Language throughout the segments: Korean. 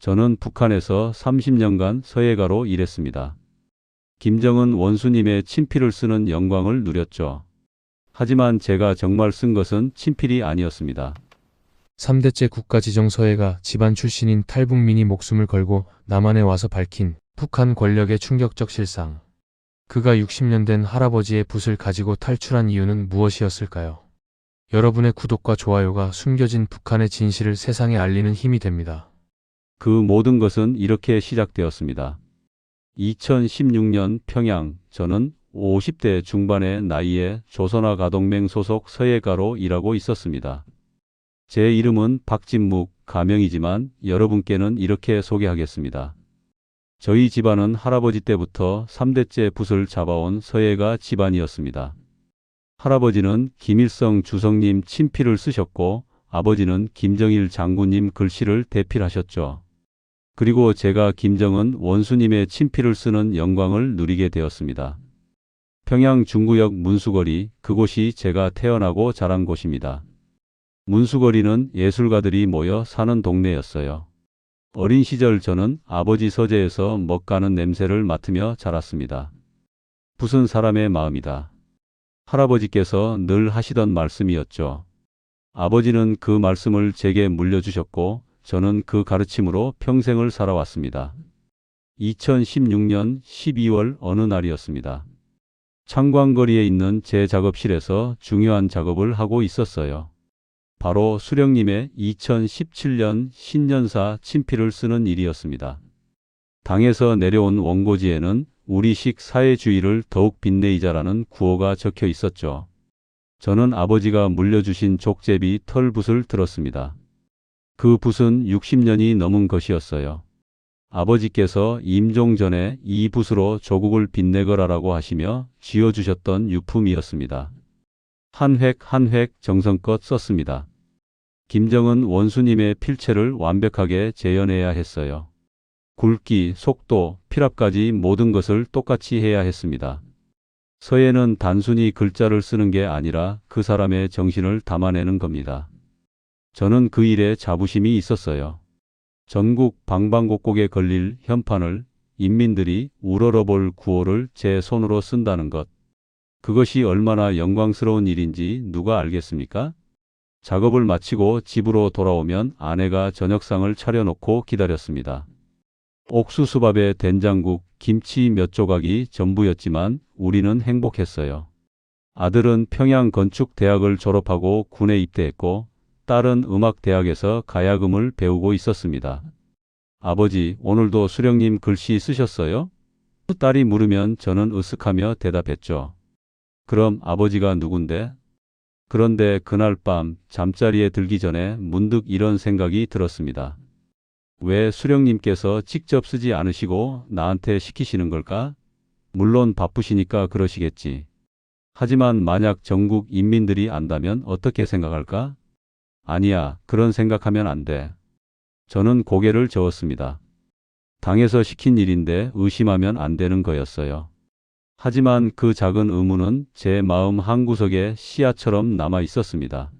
저는 북한에서 30년간 서예가로 일했습니다. 김정은 원수님의 친필을 쓰는 영광을 누렸죠. 하지만 제가 정말 쓴 것은 친필이 아니었습니다. 3대째 국가지정서예가 집안 출신인 탈북민이 목숨을 걸고 남한에 와서 밝힌 북한 권력의 충격적 실상. 그가 60년 된 할아버지의 붓을 가지고 탈출한 이유는 무엇이었을까요? 여러분의 구독과 좋아요가 숨겨진 북한의 진실을 세상에 알리는 힘이 됩니다. 그 모든 것은 이렇게 시작되었습니다. 2016년 평양, 저는 50대 중반의 나이에 조선아가동맹 소속 서예가로 일하고 있었습니다. 제 이름은 박진묵, 가명이지만 여러분께는 이렇게 소개하겠습니다. 저희 집안은 할아버지 때부터 3대째 붓을 잡아온 서예가 집안이었습니다. 할아버지는 김일성 주석님 친필을 쓰셨고 아버지는 김정일 장군님 글씨를 대필하셨죠. 그리고 제가 김정은 원수님의 친필을 쓰는 영광을 누리게 되었습니다. 평양 중구역 문수거리, 그곳이 제가 태어나고 자란 곳입니다. 문수거리는 예술가들이 모여 사는 동네였어요. 어린 시절 저는 아버지 서재에서 먹가는 냄새를 맡으며 자랐습니다. 붓은 사람의 마음이다. 할아버지께서 늘 하시던 말씀이었죠. 아버지는 그 말씀을 제게 물려주셨고 저는 그 가르침으로 평생을 살아왔습니다. 2016년 12월 어느 날이었습니다. 창광거리에 있는 제 작업실에서 중요한 작업을 하고 있었어요. 바로 수령님의 2017년 신년사 친필을 쓰는 일이었습니다. 당에서 내려온 원고지에는 우리식 사회주의를 더욱 빛내이자라는 구호가 적혀 있었죠. 저는 아버지가 물려주신 족제비 털붓을 들었습니다. 그 붓은 60년이 넘은 것이었어요. 아버지께서 임종 전에 이 붓으로 조국을 빛내거라라고 하시며 쥐어주셨던 유품이었습니다. 한 획 한 획 정성껏 썼습니다. 김정은 원수님의 필체를 완벽하게 재현해야 했어요. 굵기, 속도, 필압까지 모든 것을 똑같이 해야 했습니다. 서예는 단순히 글자를 쓰는 게 아니라 그 사람의 정신을 담아내는 겁니다. 저는 그 일에 자부심이 있었어요. 전국 방방곡곡에 걸릴 현판을 인민들이 우러러볼 구호를 제 손으로 쓴다는 것. 그것이 얼마나 영광스러운 일인지 누가 알겠습니까? 작업을 마치고 집으로 돌아오면 아내가 저녁상을 차려놓고 기다렸습니다. 옥수수밥에 된장국, 김치 몇 조각이 전부였지만 우리는 행복했어요. 아들은 평양건축대학을 졸업하고 군에 입대했고 딸은 음악대학에서 가야금을 배우고 있었습니다. 아버지, 오늘도 수령님 글씨 쓰셨어요? 딸이 물으면 저는 으쓱하며 대답했죠. 그럼 아버지가 누군데? 그런데 그날 밤 잠자리에 들기 전에 문득 이런 생각이 들었습니다. 왜 수령님께서 직접 쓰지 않으시고 나한테 시키시는 걸까? 물론 바쁘시니까 그러시겠지. 하지만 만약 전국 인민들이 안다면 어떻게 생각할까? 아니야, 그런 생각하면 안 돼. 저는 고개를 저었습니다. 당에서 시킨 일인데 의심하면 안 되는 거였어요. 하지만 그 작은 의문은 제 마음 한구석에 씨앗처럼 남아 있었습니다.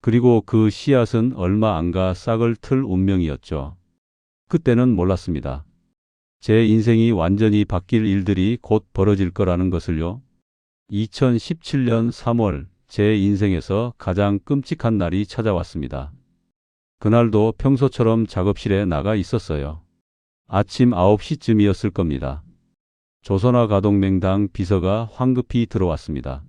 그리고 그 씨앗은 얼마 안 가 싹을 틀 운명이었죠. 그때는 몰랐습니다. 제 인생이 완전히 바뀔 일들이 곧 벌어질 거라는 것을요. 2017년 3월 제 인생에서 가장 끔찍한 날이 찾아왔습니다. 그날도 평소처럼 작업실에 나가 있었어요. 아침 9시쯤이었을 겁니다. 조선아가동맹당 비서가 황급히 들어왔습니다.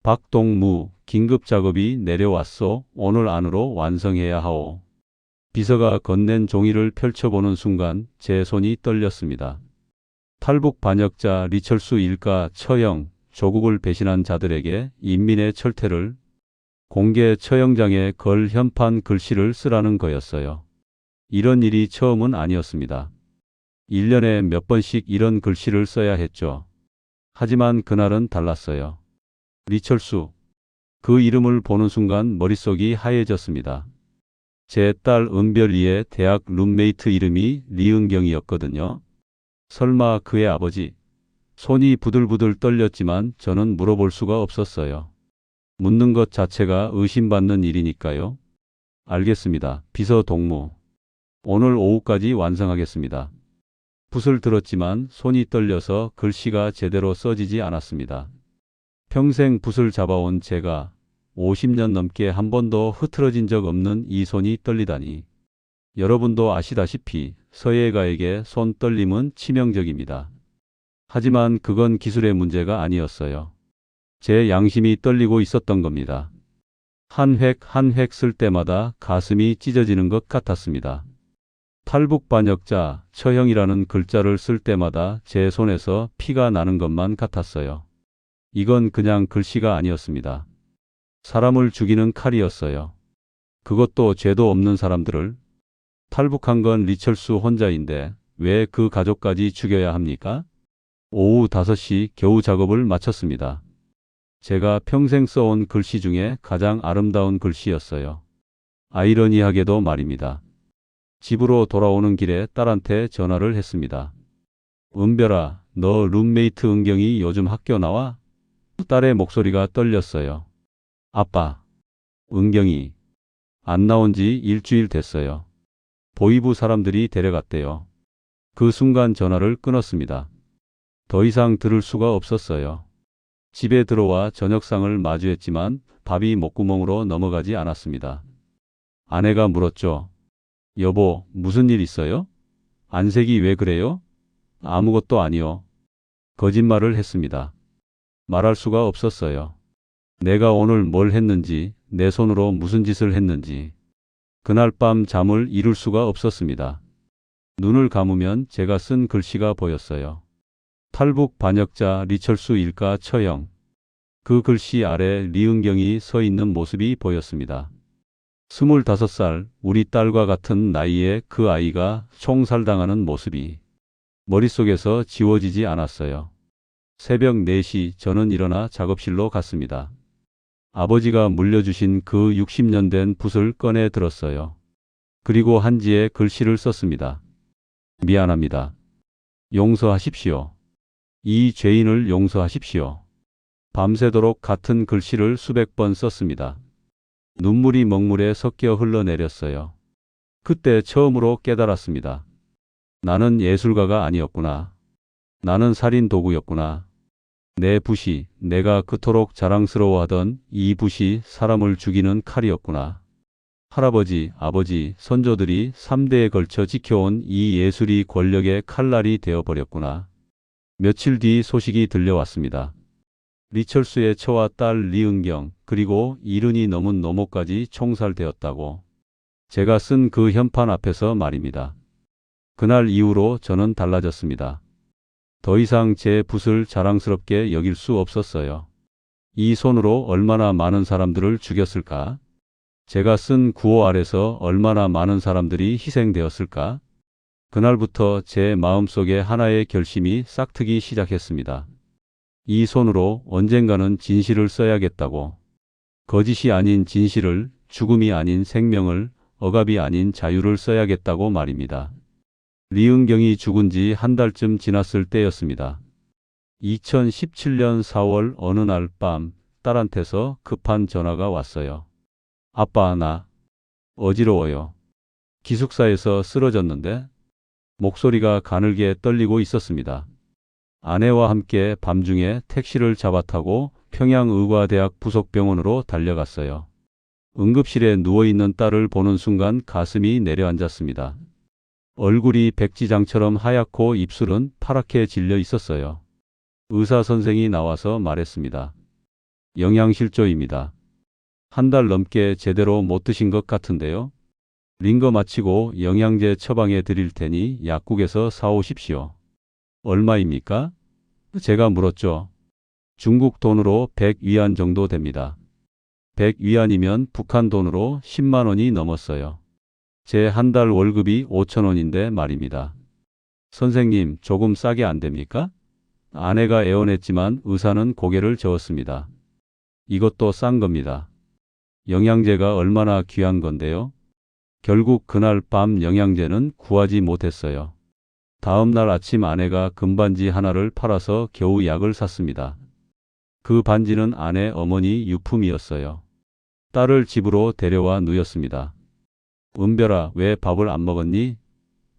박동무, 긴급 작업이 내려왔소. 오늘 안으로 완성해야 하오. 비서가 건넨 종이를 펼쳐보는 순간 제 손이 떨렸습니다. 탈북 반역자 리철수 일가 처형, 조국을 배신한 자들에게 인민의 철퇴를 공개 처형장에 걸 현판 글씨를 쓰라는 거였어요. 이런 일이 처음은 아니었습니다. 1년에 몇 번씩 이런 글씨를 써야 했죠. 하지만 그날은 달랐어요. 리철수. 그 이름을 보는 순간 머릿속이 하얘졌습니다. 제 딸 은별이의 대학 룸메이트 이름이 리은경이었거든요. 설마 그의 아버지? 손이 부들부들 떨렸지만 저는 물어볼 수가 없었어요. 묻는 것 자체가 의심받는 일이니까요. 알겠습니다. 비서 동무. 오늘 오후까지 완성하겠습니다. 붓을 들었지만 손이 떨려서 글씨가 제대로 써지지 않았습니다. 평생 붓을 잡아온 제가 50년 넘게 한 번도 흐트러진 적 없는 이 손이 떨리다니. 여러분도 아시다시피 서예가에게 손 떨림은 치명적입니다. 하지만 그건 기술의 문제가 아니었어요. 제 양심이 떨리고 있었던 겁니다. 한 획 한 획 쓸 때마다 가슴이 찢어지는 것 같았습니다. 탈북반역자 처형이라는 글자를 쓸 때마다 제 손에서 피가 나는 것만 같았어요. 이건 그냥 글씨가 아니었습니다. 사람을 죽이는 칼이었어요. 그것도 죄도 없는 사람들을. 탈북한 건 리철수 혼자인데 왜 그 가족까지 죽여야 합니까? 오후 5시 겨우 작업을 마쳤습니다. 제가 평생 써온 글씨 중에 가장 아름다운 글씨였어요. 아이러니하게도 말입니다. 집으로 돌아오는 길에 딸한테 전화를 했습니다. 은별아, 너 룸메이트 은경이 요즘 학교 나와? 딸의 목소리가 떨렸어요. 아빠, 은경이 안 나온 지 일주일 됐어요. 보이부 사람들이 데려갔대요. 그 순간 전화를 끊었습니다. 더 이상 들을 수가 없었어요. 집에 들어와 저녁상을 마주했지만 밥이 목구멍으로 넘어가지 않았습니다. 아내가 물었죠. 여보, 무슨 일 있어요? 안색이 왜 그래요? 아무것도 아니요. 거짓말을 했습니다. 말할 수가 없었어요. 내가 오늘 뭘 했는지, 내 손으로 무슨 짓을 했는지. 그날 밤 잠을 이룰 수가 없었습니다. 눈을 감으면 제가 쓴 글씨가 보였어요. 탈북 반역자 리철수 일가 처형. 그 글씨 아래 리은경이 서 있는 모습이 보였습니다. 25살 우리 딸과 같은 나이의 그 아이가 총살당하는 모습이 머릿속에서 지워지지 않았어요. 새벽 4시 저는 일어나 작업실로 갔습니다. 아버지가 물려주신 그 60년 된 붓을 꺼내 들었어요. 그리고 한지에 글씨를 썼습니다. 미안합니다. 용서하십시오. 이 죄인을 용서하십시오. 밤새도록 같은 글씨를 수백 번 썼습니다. 눈물이 먹물에 섞여 흘러내렸어요. 그때 처음으로 깨달았습니다. 나는 예술가가 아니었구나. 나는 살인 도구였구나. 내 붓이, 내가 그토록 자랑스러워하던 이 붓이 사람을 죽이는 칼이었구나. 할아버지, 아버지, 선조들이 3대에 걸쳐 지켜온 이 예술이 권력의 칼날이 되어버렸구나. 며칠 뒤 소식이 들려왔습니다. 리철수의 처와 딸 리은경, 그리고 70이 넘은 노모까지 총살되었다고. 제가 쓴 그 현판 앞에서 말입니다. 그날 이후로 저는 달라졌습니다. 더 이상 제 붓을 자랑스럽게 여길 수 없었어요. 이 손으로 얼마나 많은 사람들을 죽였을까? 제가 쓴 구호 아래서 얼마나 많은 사람들이 희생되었을까? 그날부터 제 마음속에 하나의 결심이 싹트기 시작했습니다. 이 손으로 언젠가는 진실을 써야겠다고. 거짓이 아닌 진실을, 죽음이 아닌 생명을, 억압이 아닌 자유를 써야겠다고 말입니다. 리은경이 죽은 지 한 달쯤 지났을 때였습니다. 2017년 4월 어느 날 밤 딸한테서 급한 전화가 왔어요. 아빠, 나 어지러워요. 기숙사에서 쓰러졌는데. 목소리가 가늘게 떨리고 있었습니다. 아내와 함께 밤중에 택시를 잡아타고 평양의과대학 부속병원으로 달려갔어요. 응급실에 누워있는 딸을 보는 순간 가슴이 내려앉았습니다. 얼굴이 백지장처럼 하얗고 입술은 파랗게 질려 있었어요. 의사 선생이 나와서 말했습니다. 영양실조입니다. 한 달 넘게 제대로 못 드신 것 같은데요. 링거 마치고 영양제 처방해 드릴 테니 약국에서 사오십시오. 얼마입니까? 제가 물었죠. 중국 돈으로 100위안 정도 됩니다. 100위안이면 북한 돈으로 10만 원이 넘었어요. 제 한 달 월급이 5천 원인데 말입니다. 선생님, 조금 싸게 안 됩니까? 아내가 애원했지만 의사는 고개를 저었습니다. 이것도 싼 겁니다. 영양제가 얼마나 귀한 건데요. 결국 그날 밤 영양제는 구하지 못했어요. 다음 날 아침 아내가 금반지 하나를 팔아서 겨우 약을 샀습니다. 그 반지는 아내 어머니 유품이었어요. 딸을 집으로 데려와 누였습니다. 은별아, 왜 밥을 안 먹었니?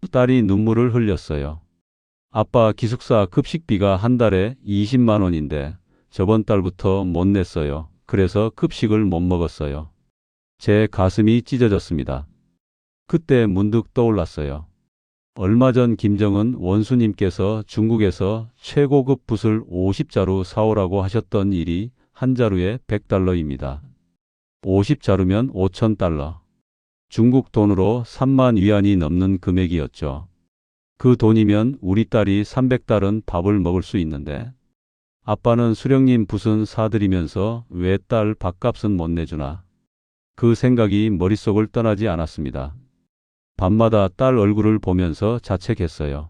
딸이 눈물을 흘렸어요. 아빠 기숙사 급식비가 한 달에 20만 원인데 저번 달부터 못 냈어요. 그래서 급식을 못 먹었어요. 제 가슴이 찢어졌습니다. 그때 문득 떠올랐어요. 얼마 전 김정은 원수님께서 중국에서 최고급 붓을 50자루 사오라고 하셨던 일이 한 자루에 100달러입니다. 50자루면 5,000달러. 중국 돈으로 3만 위안이 넘는 금액이었죠. 그 돈이면 우리 딸이 300달은 밥을 먹을 수 있는데 아빠는 수령님 붓은 사드리면서 왜 딸 밥값은 못 내주나. 그 생각이 머릿속을 떠나지 않았습니다. 밤마다 딸 얼굴을 보면서 자책했어요.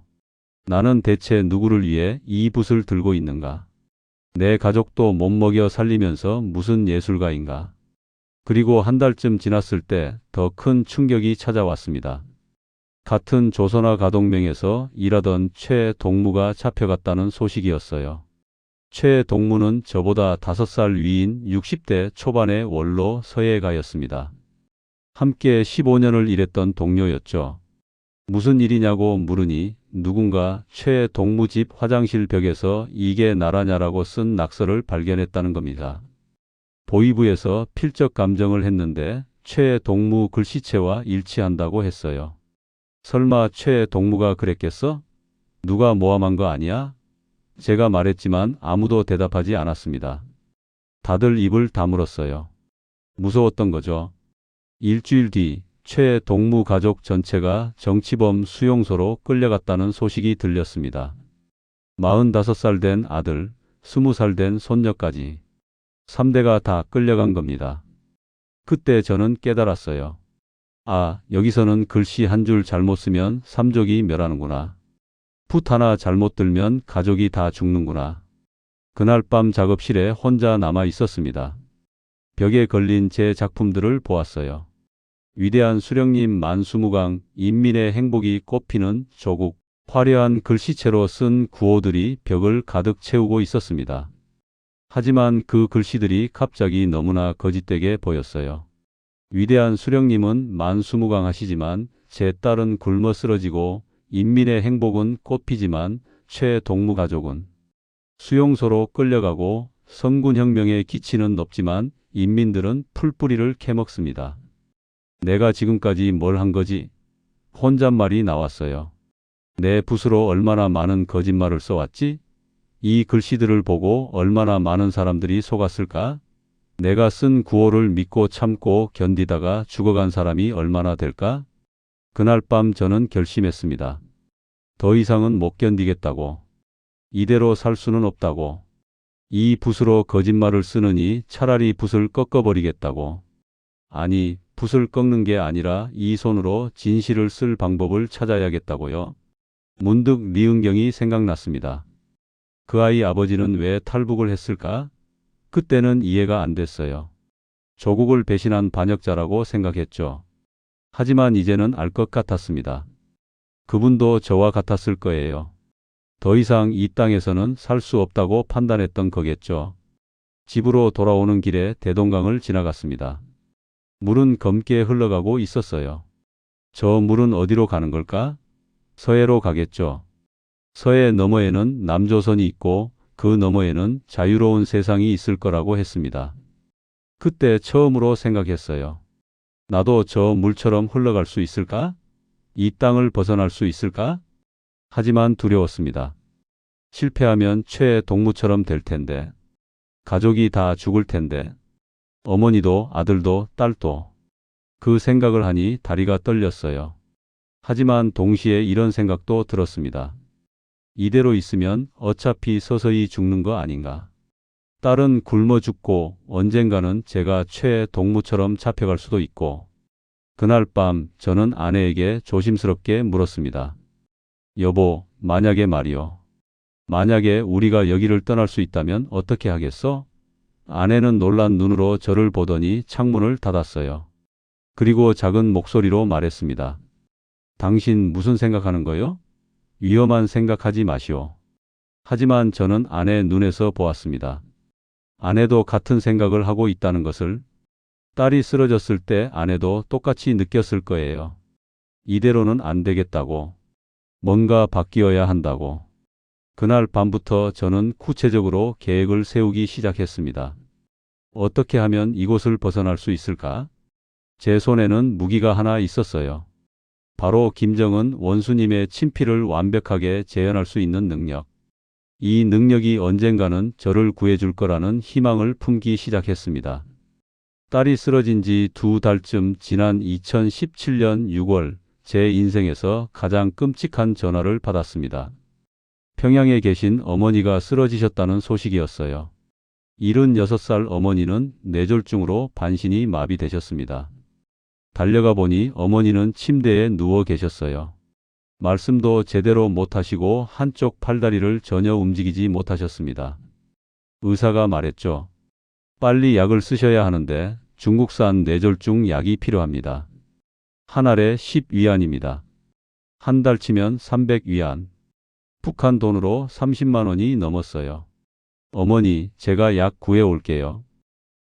나는 대체 누구를 위해 이 붓을 들고 있는가? 내 가족도 못 먹여 살리면서 무슨 예술가인가? 그리고 한 달쯤 지났을 때 더 큰 충격이 찾아왔습니다. 같은 조선아 가동맹에서 일하던 최동무가 잡혀갔다는 소식이었어요. 최동무는 저보다 5살 위인 60대 초반의 원로 서예가였습니다. 함께 15년을 일했던 동료였죠. 무슨 일이냐고 물으니 누군가 최동무 집 화장실 벽에서 이게 나라냐라고 쓴 낙서를 발견했다는 겁니다. 보이부에서 필적 감정을 했는데 최동무 글씨체와 일치한다고 했어요. 설마 최동무가 그랬겠어? 누가 모함한 거 아니야? 제가 말했지만 아무도 대답하지 않았습니다. 다들 입을 다물었어요. 무서웠던 거죠. 일주일 뒤 최동무 가족 전체가 정치범 수용소로 끌려갔다는 소식이 들렸습니다. 45살 된 아들, 20살 된 손녀까지 3대가 다 끌려간 겁니다. 그때 저는 깨달았어요. 아, 여기서는 글씨 한 줄 잘못 쓰면 삼족이 멸하는구나. 붓 하나 잘못 들면 가족이 다 죽는구나. 그날 밤 작업실에 혼자 남아 있었습니다. 벽에 걸린 제 작품들을 보았어요. 위대한 수령님 만수무강, 인민의 행복이 꽃피는 조국, 화려한 글씨체로 쓴 구호들이 벽을 가득 채우고 있었습니다. 하지만 그 글씨들이 갑자기 너무나 거짓되게 보였어요. 위대한 수령님은 만수무강하시지만 제 딸은 굶어 쓰러지고 인민의 행복은 꽃피지만 최동무 가족은 수용소로 끌려가고 성군혁명의 기치는 높지만 인민들은 풀뿌리를 캐먹습니다. 내가 지금까지 뭘 한 거지? 혼잣말이 나왔어요. 내 붓으로 얼마나 많은 거짓말을 써왔지? 이 글씨들을 보고 얼마나 많은 사람들이 속았을까? 내가 쓴 구호를 믿고 참고 견디다가 죽어간 사람이 얼마나 될까? 그날 밤 저는 결심했습니다. 더 이상은 못 견디겠다고. 이대로 살 수는 없다고. 이 붓으로 거짓말을 쓰느니 차라리 붓을 꺾어버리겠다고. 아니, 붓을 꺾는 게 아니라 이 손으로 진실을 쓸 방법을 찾아야겠다고요. 문득 리은경이 생각났습니다. 그 아이 아버지는 왜 탈북을 했을까? 그때는 이해가 안 됐어요. 조국을 배신한 반역자라고 생각했죠. 하지만 이제는 알 것 같았습니다. 그분도 저와 같았을 거예요. 더 이상 이 땅에서는 살 수 없다고 판단했던 거겠죠. 집으로 돌아오는 길에 대동강을 지나갔습니다. 물은 검게 흘러가고 있었어요. 저 물은 어디로 가는 걸까? 서해로 가겠죠. 서해 너머에는 남조선이 있고 그 너머에는 자유로운 세상이 있을 거라고 했습니다. 그때 처음으로 생각했어요. 나도 저 물처럼 흘러갈 수 있을까? 이 땅을 벗어날 수 있을까? 하지만 두려웠습니다. 실패하면 최동무처럼 될 텐데. 가족이 다 죽을 텐데. 어머니도 아들도 딸도. 그 생각을 하니 다리가 떨렸어요. 하지만 동시에 이런 생각도 들었습니다. 이대로 있으면 어차피 서서히 죽는 거 아닌가. 딸은 굶어 죽고 언젠가는 제가 최동무처럼 잡혀갈 수도 있고. 그날 밤 저는 아내에게 조심스럽게 물었습니다. 여보, 만약에 말이요. 만약에 우리가 여기를 떠날 수 있다면 어떻게 하겠어? 아내는 놀란 눈으로 저를 보더니 창문을 닫았어요. 그리고 작은 목소리로 말했습니다. 당신 무슨 생각하는 거요? 위험한 생각하지 마시오. 하지만 저는 아내 눈에서 보았습니다. 아내도 같은 생각을 하고 있다는 것을. 딸이 쓰러졌을 때 아내도 똑같이 느꼈을 거예요. 이대로는 안 되겠다고. 뭔가 바뀌어야 한다고. 그날 밤부터 저는 구체적으로 계획을 세우기 시작했습니다. 어떻게 하면 이곳을 벗어날 수 있을까? 제 손에는 무기가 하나 있었어요. 바로 김정은 원수님의 친필을 완벽하게 재현할 수 있는 능력. 이 능력이 언젠가는 저를 구해줄 거라는 희망을 품기 시작했습니다. 딸이 쓰러진 지 2달쯤 지난 2017년 6월 제 인생에서 가장 끔찍한 전화를 받았습니다. 평양에 계신 어머니가 쓰러지셨다는 소식이었어요. 76살 어머니는 뇌졸중으로 반신이 마비되셨습니다. 달려가 보니 어머니는 침대에 누워 계셨어요. 말씀도 제대로 못하시고 한쪽 팔다리를 전혀 움직이지 못하셨습니다. 의사가 말했죠. 빨리 약을 쓰셔야 하는데 중국산 뇌졸중 약이 필요합니다. 한 알에 10위안입니다. 한 달 치면 300위안. 북한 돈으로 30만 원이 넘었어요. 어머니, 제가 약 구해올게요.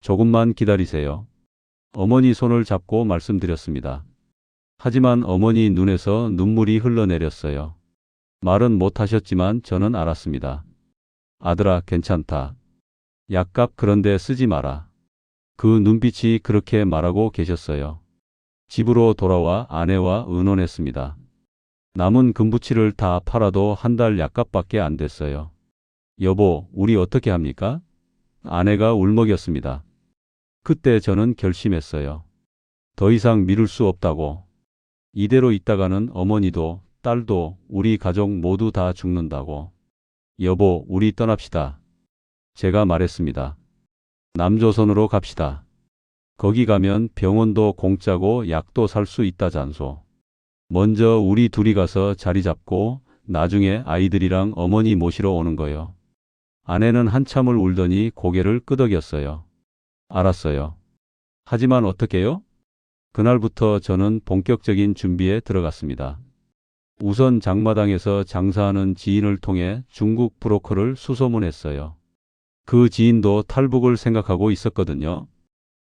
조금만 기다리세요. 어머니 손을 잡고 말씀드렸습니다. 하지만 어머니 눈에서 눈물이 흘러내렸어요. 말은 못하셨지만 저는 알았습니다. 아들아, 괜찮다. 약값 그런데 쓰지 마라. 그 눈빛이 그렇게 말하고 계셨어요. 집으로 돌아와 아내와 의논했습니다. 남은 금부치를 다 팔아도 한 달 약값밖에 안 됐어요. 여보, 우리 어떻게 합니까? 아내가 울먹였습니다. 그때 저는 결심했어요. 더 이상 미룰 수 없다고. 이대로 있다가는 어머니도 딸도 우리 가족 모두 다 죽는다고. 여보, 우리 떠납시다. 제가 말했습니다. 남조선으로 갑시다. 거기 가면 병원도 공짜고 약도 살 수 있다잖소. 먼저 우리 둘이 가서 자리 잡고 나중에 아이들이랑 어머니 모시러 오는 거요. 아내는 한참을 울더니 고개를 끄덕였어요. 알았어요. 하지만 어떻게요? 그날부터 저는 본격적인 준비에 들어갔습니다. 우선 장마당에서 장사하는 지인을 통해 중국 브로커를 수소문했어요. 그 지인도 탈북을 생각하고 있었거든요.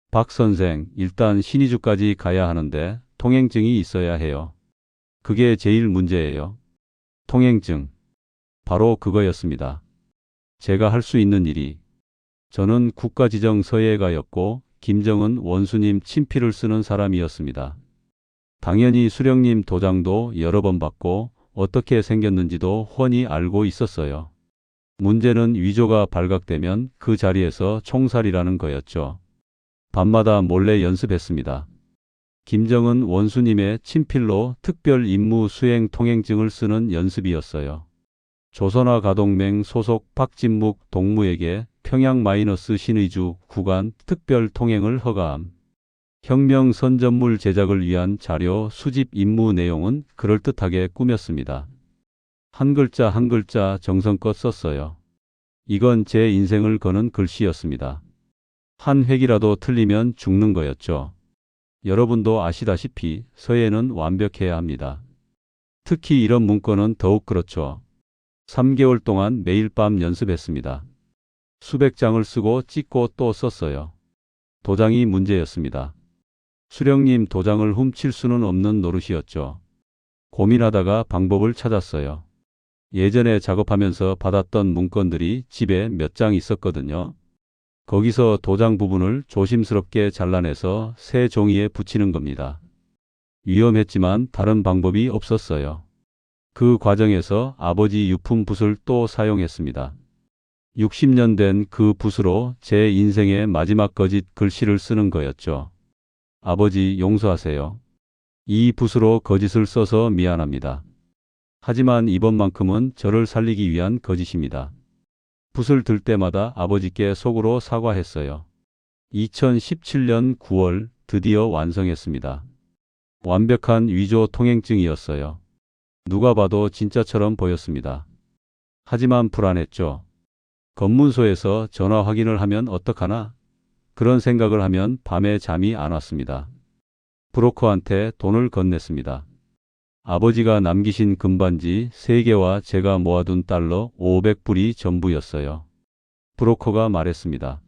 박 선생, 일단 신의주까지 가야 하는데 통행증이 있어야 해요. 그게 제일 문제예요. 통행증. 바로 그거였습니다. 제가 할 수 있는 일이. 저는 국가지정서예가였고 김정은 원수님 친필을 쓰는 사람이었습니다. 당연히 수령님 도장도 여러 번 받고 어떻게 생겼는지도 훤히 알고 있었어요. 문제는 위조가 발각되면 그 자리에서 총살이라는 거였죠. 밤마다 몰래 연습했습니다. 김정은 원수님의 친필로 특별 임무 수행 통행증을 쓰는 연습이었어요. 조선아가동맹 소속 박진묵 동무에게 평양-신의주 구간 특별 통행을 허가함. 혁명 선전물 제작을 위한 자료 수집 임무 내용은 그럴듯하게 꾸몄습니다. 한 글자 한 글자 정성껏 썼어요. 이건 제 인생을 거는 글씨였습니다. 한 획이라도 틀리면 죽는 거였죠. 여러분도 아시다시피 서예는 완벽해야 합니다. 특히 이런 문건은 더욱 그렇죠. 3개월 동안 매일 밤 연습했습니다. 수백 장을 쓰고 찍고 또 썼어요. 도장이 문제였습니다. 수령님 도장을 훔칠 수는 없는 노릇이었죠. 고민하다가 방법을 찾았어요. 예전에 작업하면서 받았던 문건들이 집에 몇 장 있었거든요. 거기서 도장 부분을 조심스럽게 잘라내서 새 종이에 붙이는 겁니다. 위험했지만 다른 방법이 없었어요. 그 과정에서 아버지 유품 붓을 또 사용했습니다. 60년 된 그 붓으로 제 인생의 마지막 거짓 글씨를 쓰는 거였죠. 아버지 용서하세요. 이 붓으로 거짓을 써서 미안합니다. 하지만 이번만큼은 저를 살리기 위한 거짓입니다. 붓을 들 때마다 아버지께 속으로 사과했어요. 2017년 9월 드디어 완성했습니다. 완벽한 위조 통행증이었어요. 누가 봐도 진짜처럼 보였습니다. 하지만 불안했죠. 검문소에서 전화 확인을 하면 어떡하나? 그런 생각을 하면 밤에 잠이 안 왔습니다. 브로커한테 돈을 건넸습니다. 아버지가 남기신 금반지 3개와 제가 모아둔 달러 500불이 전부였어요. 브로커가 말했습니다.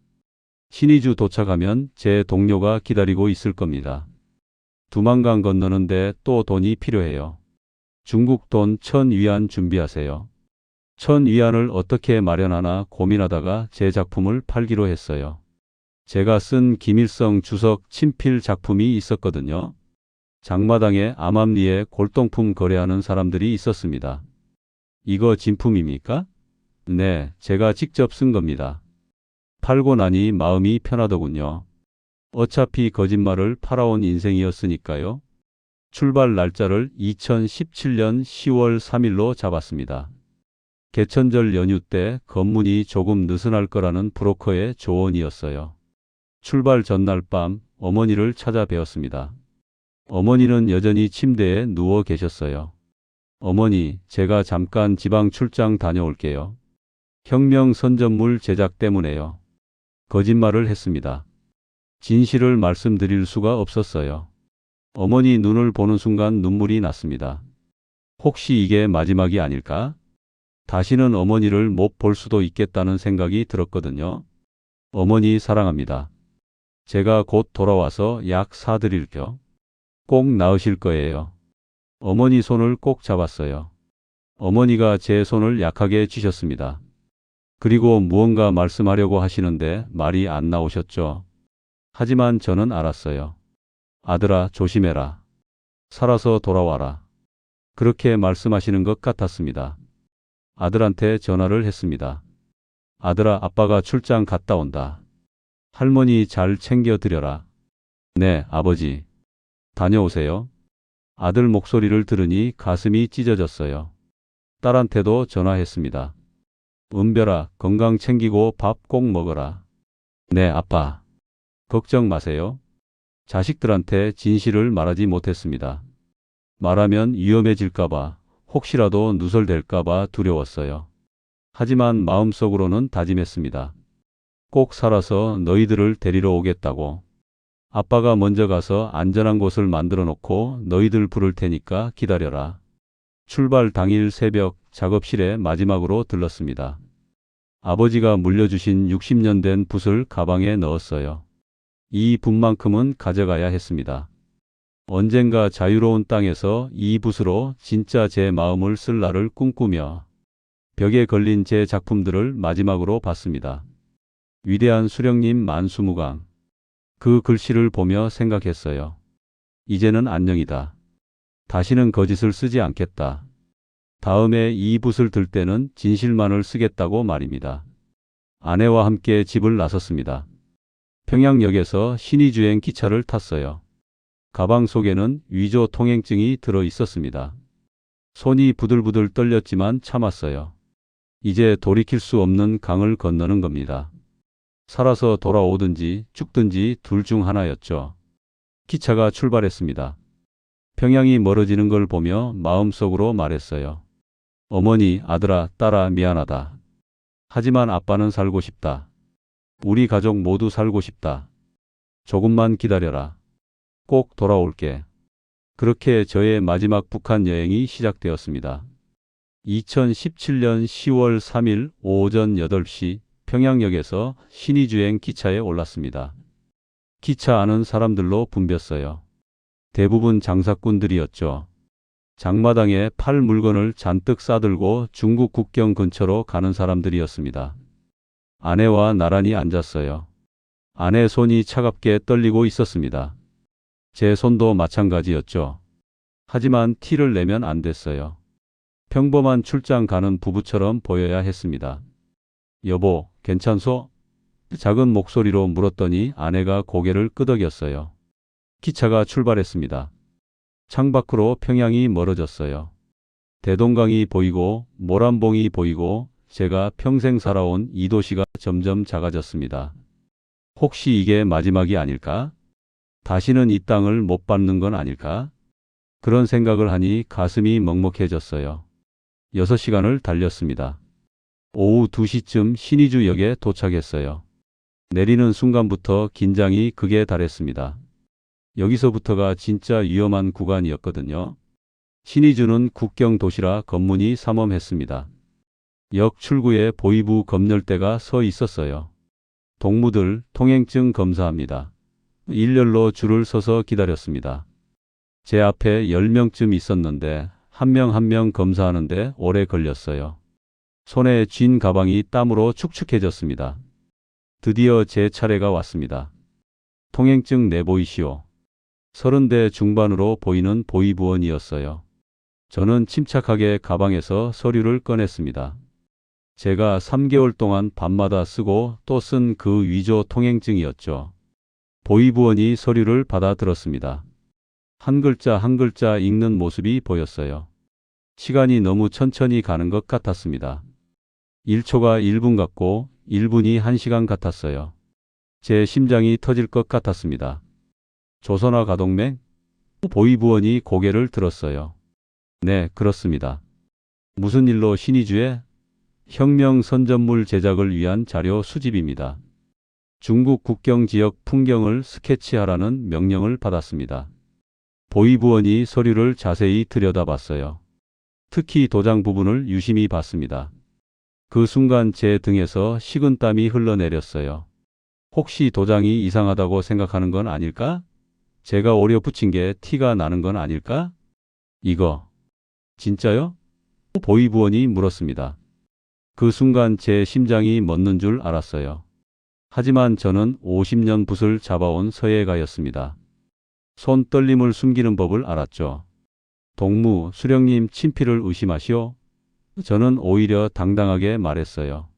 신의주 도착하면 제 동료가 기다리고 있을 겁니다. 두만강 건너는데 또 돈이 필요해요. 중국 돈 1000위안 준비하세요. 1000위안을 어떻게 마련하나 고민하다가 제 작품을 팔기로 했어요. 제가 쓴 김일성 주석 친필 작품이 있었거든요. 장마당에 암암리에 골동품 거래하는 사람들이 있었습니다. 이거 진품입니까? 네, 제가 직접 쓴 겁니다. 팔고 나니 마음이 편하더군요. 어차피 거짓말을 팔아온 인생이었으니까요. 출발 날짜를 2017년 10월 3일로 잡았습니다. 개천절 연휴 때 검문이 조금 느슨할 거라는 브로커의 조언이었어요. 출발 전날 밤 어머니를 찾아뵈었습니다. 어머니는 여전히 침대에 누워 계셨어요. 어머니, 제가 잠깐 지방 출장 다녀올게요. 혁명 선전물 제작 때문에요. 거짓말을 했습니다. 진실을 말씀드릴 수가 없었어요. 어머니 눈을 보는 순간 눈물이 났습니다. 혹시 이게 마지막이 아닐까? 다시는 어머니를 못 볼 수도 있겠다는 생각이 들었거든요. 어머니 사랑합니다. 제가 곧 돌아와서 약 사드릴게요. 꼭 나으실 거예요. 어머니 손을 꼭 잡았어요. 어머니가 제 손을 약하게 쥐셨습니다. 그리고 무언가 말씀하려고 하시는데 말이 안 나오셨죠. 하지만 저는 알았어요. 아들아, 조심해라. 살아서 돌아와라. 그렇게 말씀하시는 것 같았습니다. 아들한테 전화를 했습니다. 아들아, 아빠가 출장 갔다 온다. 할머니 잘 챙겨드려라. 네, 아버지. 다녀오세요. 아들 목소리를 들으니 가슴이 찢어졌어요. 딸한테도 전화했습니다. 은별아, 건강 챙기고 밥 꼭 먹어라. 네, 아빠. 걱정 마세요. 자식들한테 진실을 말하지 못했습니다. 말하면 위험해질까봐, 혹시라도 누설될까봐 두려웠어요. 하지만 마음속으로는 다짐했습니다. 꼭 살아서 너희들을 데리러 오겠다고. 아빠가 먼저 가서 안전한 곳을 만들어 놓고 너희들 부를 테니까 기다려라. 출발 당일 새벽 작업실에 마지막으로 들렀습니다. 아버지가 물려주신 60년 된 붓을 가방에 넣었어요. 이 붓만큼은 가져가야 했습니다. 언젠가 자유로운 땅에서 이 붓으로 진짜 제 마음을 쓸 날을 꿈꾸며 벽에 걸린 제 작품들을 마지막으로 봤습니다. 위대한 수령님 만수무강. 그 글씨를 보며 생각했어요. 이제는 안녕이다. 다시는 거짓을 쓰지 않겠다. 다음에 이 붓을 들 때는 진실만을 쓰겠다고 말입니다. 아내와 함께 집을 나섰습니다. 평양역에서 신의주행 기차를 탔어요. 가방 속에는 위조 통행증이 들어 있었습니다. 손이 부들부들 떨렸지만 참았어요. 이제 돌이킬 수 없는 강을 건너는 겁니다. 살아서 돌아오든지 죽든지 둘 중 하나였죠. 기차가 출발했습니다. 평양이 멀어지는 걸 보며 마음속으로 말했어요. 어머니, 아들아, 딸아, 미안하다. 하지만 아빠는 살고 싶다. 우리 가족 모두 살고 싶다. 조금만 기다려라. 꼭 돌아올게. 그렇게 저의 마지막 북한 여행이 시작되었습니다. 2017년 10월 3일 오전 8시 평양역에서 신의주행 기차에 올랐습니다. 기차 안은 사람들로 붐볐어요. 대부분 장사꾼들이었죠. 장마당에 팔 물건을 잔뜩 싸들고 중국 국경 근처로 가는 사람들이었습니다. 아내와 나란히 앉았어요. 아내 손이 차갑게 떨리고 있었습니다. 제 손도 마찬가지였죠. 하지만 티를 내면 안 됐어요. 평범한 출장 가는 부부처럼 보여야 했습니다. 여보, 괜찮소? 작은 목소리로 물었더니 아내가 고개를 끄덕였어요. 기차가 출발했습니다. 창밖으로 평양이 멀어졌어요. 대동강이 보이고 모란봉이 보이고 제가 평생 살아온 이 도시가 점점 작아졌습니다. 혹시 이게 마지막이 아닐까? 다시는 이 땅을 못 밟는 건 아닐까? 그런 생각을 하니 가슴이 먹먹해졌어요. 6시간을 달렸습니다. 오후 2시쯤 신의주역에 도착했어요. 내리는 순간부터 긴장이 극에 달했습니다. 여기서부터가 진짜 위험한 구간이었거든요. 신의주는 국경 도시라 검문이 삼엄했습니다. 역 출구에 보위부 검열대가 서 있었어요. 동무들 통행증 검사합니다. 일렬로 줄을 서서 기다렸습니다. 제 앞에 10명쯤 있었는데 한 명 한 명 검사하는데 오래 걸렸어요. 손에 쥔 가방이 땀으로 축축해졌습니다. 드디어 제 차례가 왔습니다. 통행증 내보이시오. 30대 중반으로 보이는 보이부원이었어요. 저는 침착하게 가방에서 서류를 꺼냈습니다. 제가 3개월 동안 밤마다 쓰고 또 쓴 그 위조 통행증이었죠. 보이부원이 서류를 받아들었습니다. 한 글자 한 글자 읽는 모습이 보였어요. 시간이 너무 천천히 가는 것 같았습니다. 1초가 1분 같고 1분이 1시간 같았어요. 제 심장이 터질 것 같았습니다. 조선화 가동맹? 보이부원이 고개를 들었어요. 네, 그렇습니다. 무슨 일로 신의주에? 혁명 선전물 제작을 위한 자료 수집입니다. 중국 국경 지역 풍경을 스케치하라는 명령을 받았습니다. 보이부원이 서류를 자세히 들여다봤어요. 특히 도장 부분을 유심히 봤습니다. 그 순간 제 등에서 식은땀이 흘러내렸어요. 혹시 도장이 이상하다고 생각하는 건 아닐까? 제가 오려 붙인 게 티가 나는 건 아닐까? 이거 진짜요? 보이부원이 물었습니다. 그 순간 제 심장이 멎는 줄 알았어요. 하지만 저는 50년 붓을 잡아온 서예가였습니다. 손 떨림을 숨기는 법을 알았죠. 동무, 수령님 친필을 의심하시오? 저는 오히려 당당하게 말했어요.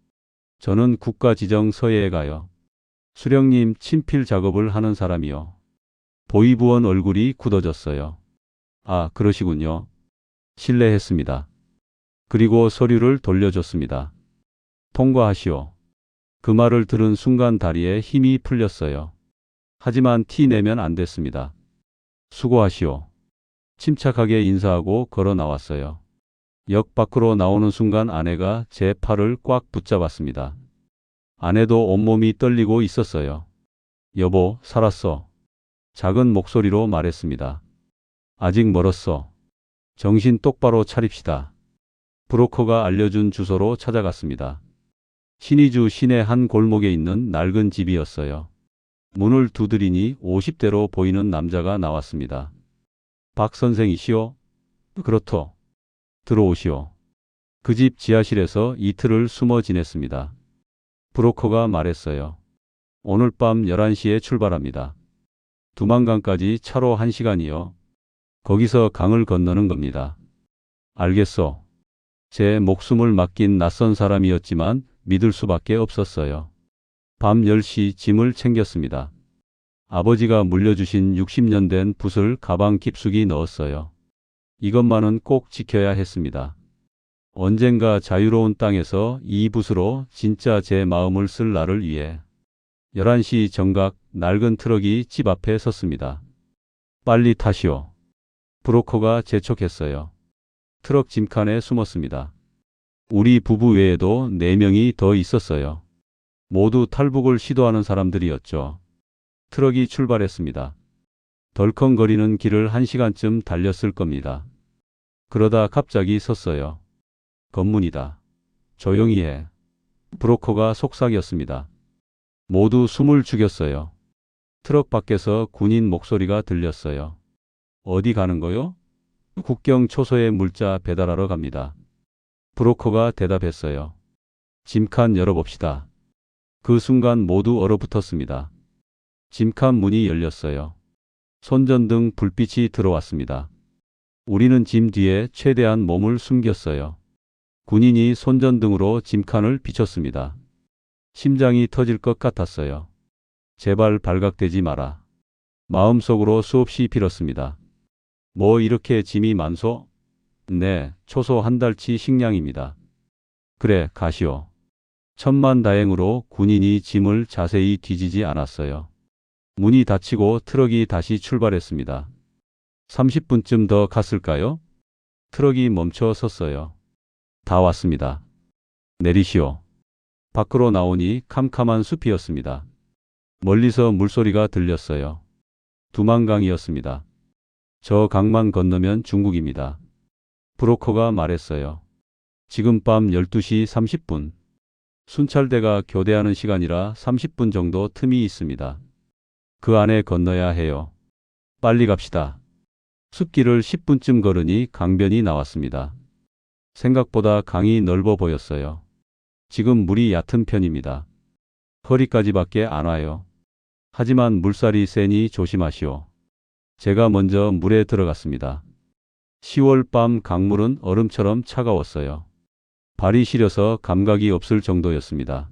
저는 국가지정 서예가요. 수령님 친필 작업을 하는 사람이요. 보이부원 얼굴이 굳어졌어요. 아, 그러시군요. 실례했습니다. 그리고 서류를 돌려줬습니다. 통과하시오. 그 말을 들은 순간 다리에 힘이 풀렸어요. 하지만 티 내면 안 됐습니다. 수고하시오. 침착하게 인사하고 걸어 나왔어요. 역 밖으로 나오는 순간 아내가 제 팔을 꽉 붙잡았습니다. 아내도 온몸이 떨리고 있었어요. 여보, 살았어. 작은 목소리로 말했습니다. 아직 멀었어. 정신 똑바로 차립시다. 브로커가 알려준 주소로 찾아갔습니다. 신의주 시내 한 골목에 있는 낡은 집이었어요. 문을 두드리니 50대로 보이는 남자가 나왔습니다. 박 선생이시오? 그렇소. 들어오시오. 그 집 지하실에서 이틀을 숨어 지냈습니다. 브로커가 말했어요. 오늘 밤 11시에 출발합니다. 두만강까지 차로 1시간이요. 거기서 강을 건너는 겁니다. 알겠소. 제 목숨을 맡긴 낯선 사람이었지만 믿을 수밖에 없었어요. 밤 10시 짐을 챙겼습니다. 아버지가 물려주신 60년 된 붓을 가방 깊숙이 넣었어요. 이것만은 꼭 지켜야 했습니다. 언젠가 자유로운 땅에서 이 붓으로 진짜 제 마음을 쓸 날을 위해. 11시 정각 낡은 트럭이 집 앞에 섰습니다. 빨리 타시오. 브로커가 재촉했어요. 트럭 짐칸에 숨었습니다. 우리 부부 외에도 4명이 더 있었어요. 모두 탈북을 시도하는 사람들이었죠. 트럭이 출발했습니다. 덜컹거리는 길을 1시간쯤 달렸을 겁니다. 그러다 갑자기 섰어요. 검문이다. 조용히 해. 브로커가 속삭였습니다. 모두 숨을 죽였어요. 트럭 밖에서 군인 목소리가 들렸어요. 어디 가는 거요? 국경 초소에 물자 배달하러 갑니다. 브로커가 대답했어요. 짐칸 열어봅시다. 그 순간 모두 얼어붙었습니다. 짐칸 문이 열렸어요. 손전등 불빛이 들어왔습니다. 우리는 짐 뒤에 최대한 몸을 숨겼어요. 군인이 손전등으로 짐칸을 비췄습니다. 심장이 터질 것 같았어요. 제발 발각되지 마라. 마음속으로 수없이 빌었습니다. 뭐 이렇게 짐이 많소? 네, 초소 1달치 식량입니다. 그래, 가시오. 천만다행으로 군인이 짐을 자세히 뒤지지 않았어요. 문이 닫히고 트럭이 다시 출발했습니다. 30분쯤 더 갔을까요? 트럭이 멈춰 섰어요. 다 왔습니다. 내리시오. 밖으로 나오니 캄캄한 숲이었습니다. 멀리서 물소리가 들렸어요. 두만강이었습니다. 저 강만 건너면 중국입니다. 브로커가 말했어요. 지금 밤 12시 30분. 순찰대가 교대하는 시간이라 30분 정도 틈이 있습니다. 그 안에 건너야 해요. 빨리 갑시다. 숲길을 10분쯤 걸으니 강변이 나왔습니다. 생각보다 강이 넓어 보였어요. 지금 물이 얕은 편입니다. 허리까지밖에 안 와요. 하지만 물살이 세니 조심하시오. 제가 먼저 물에 들어갔습니다. 10월 밤 강물은 얼음처럼 차가웠어요. 발이 시려서 감각이 없을 정도였습니다.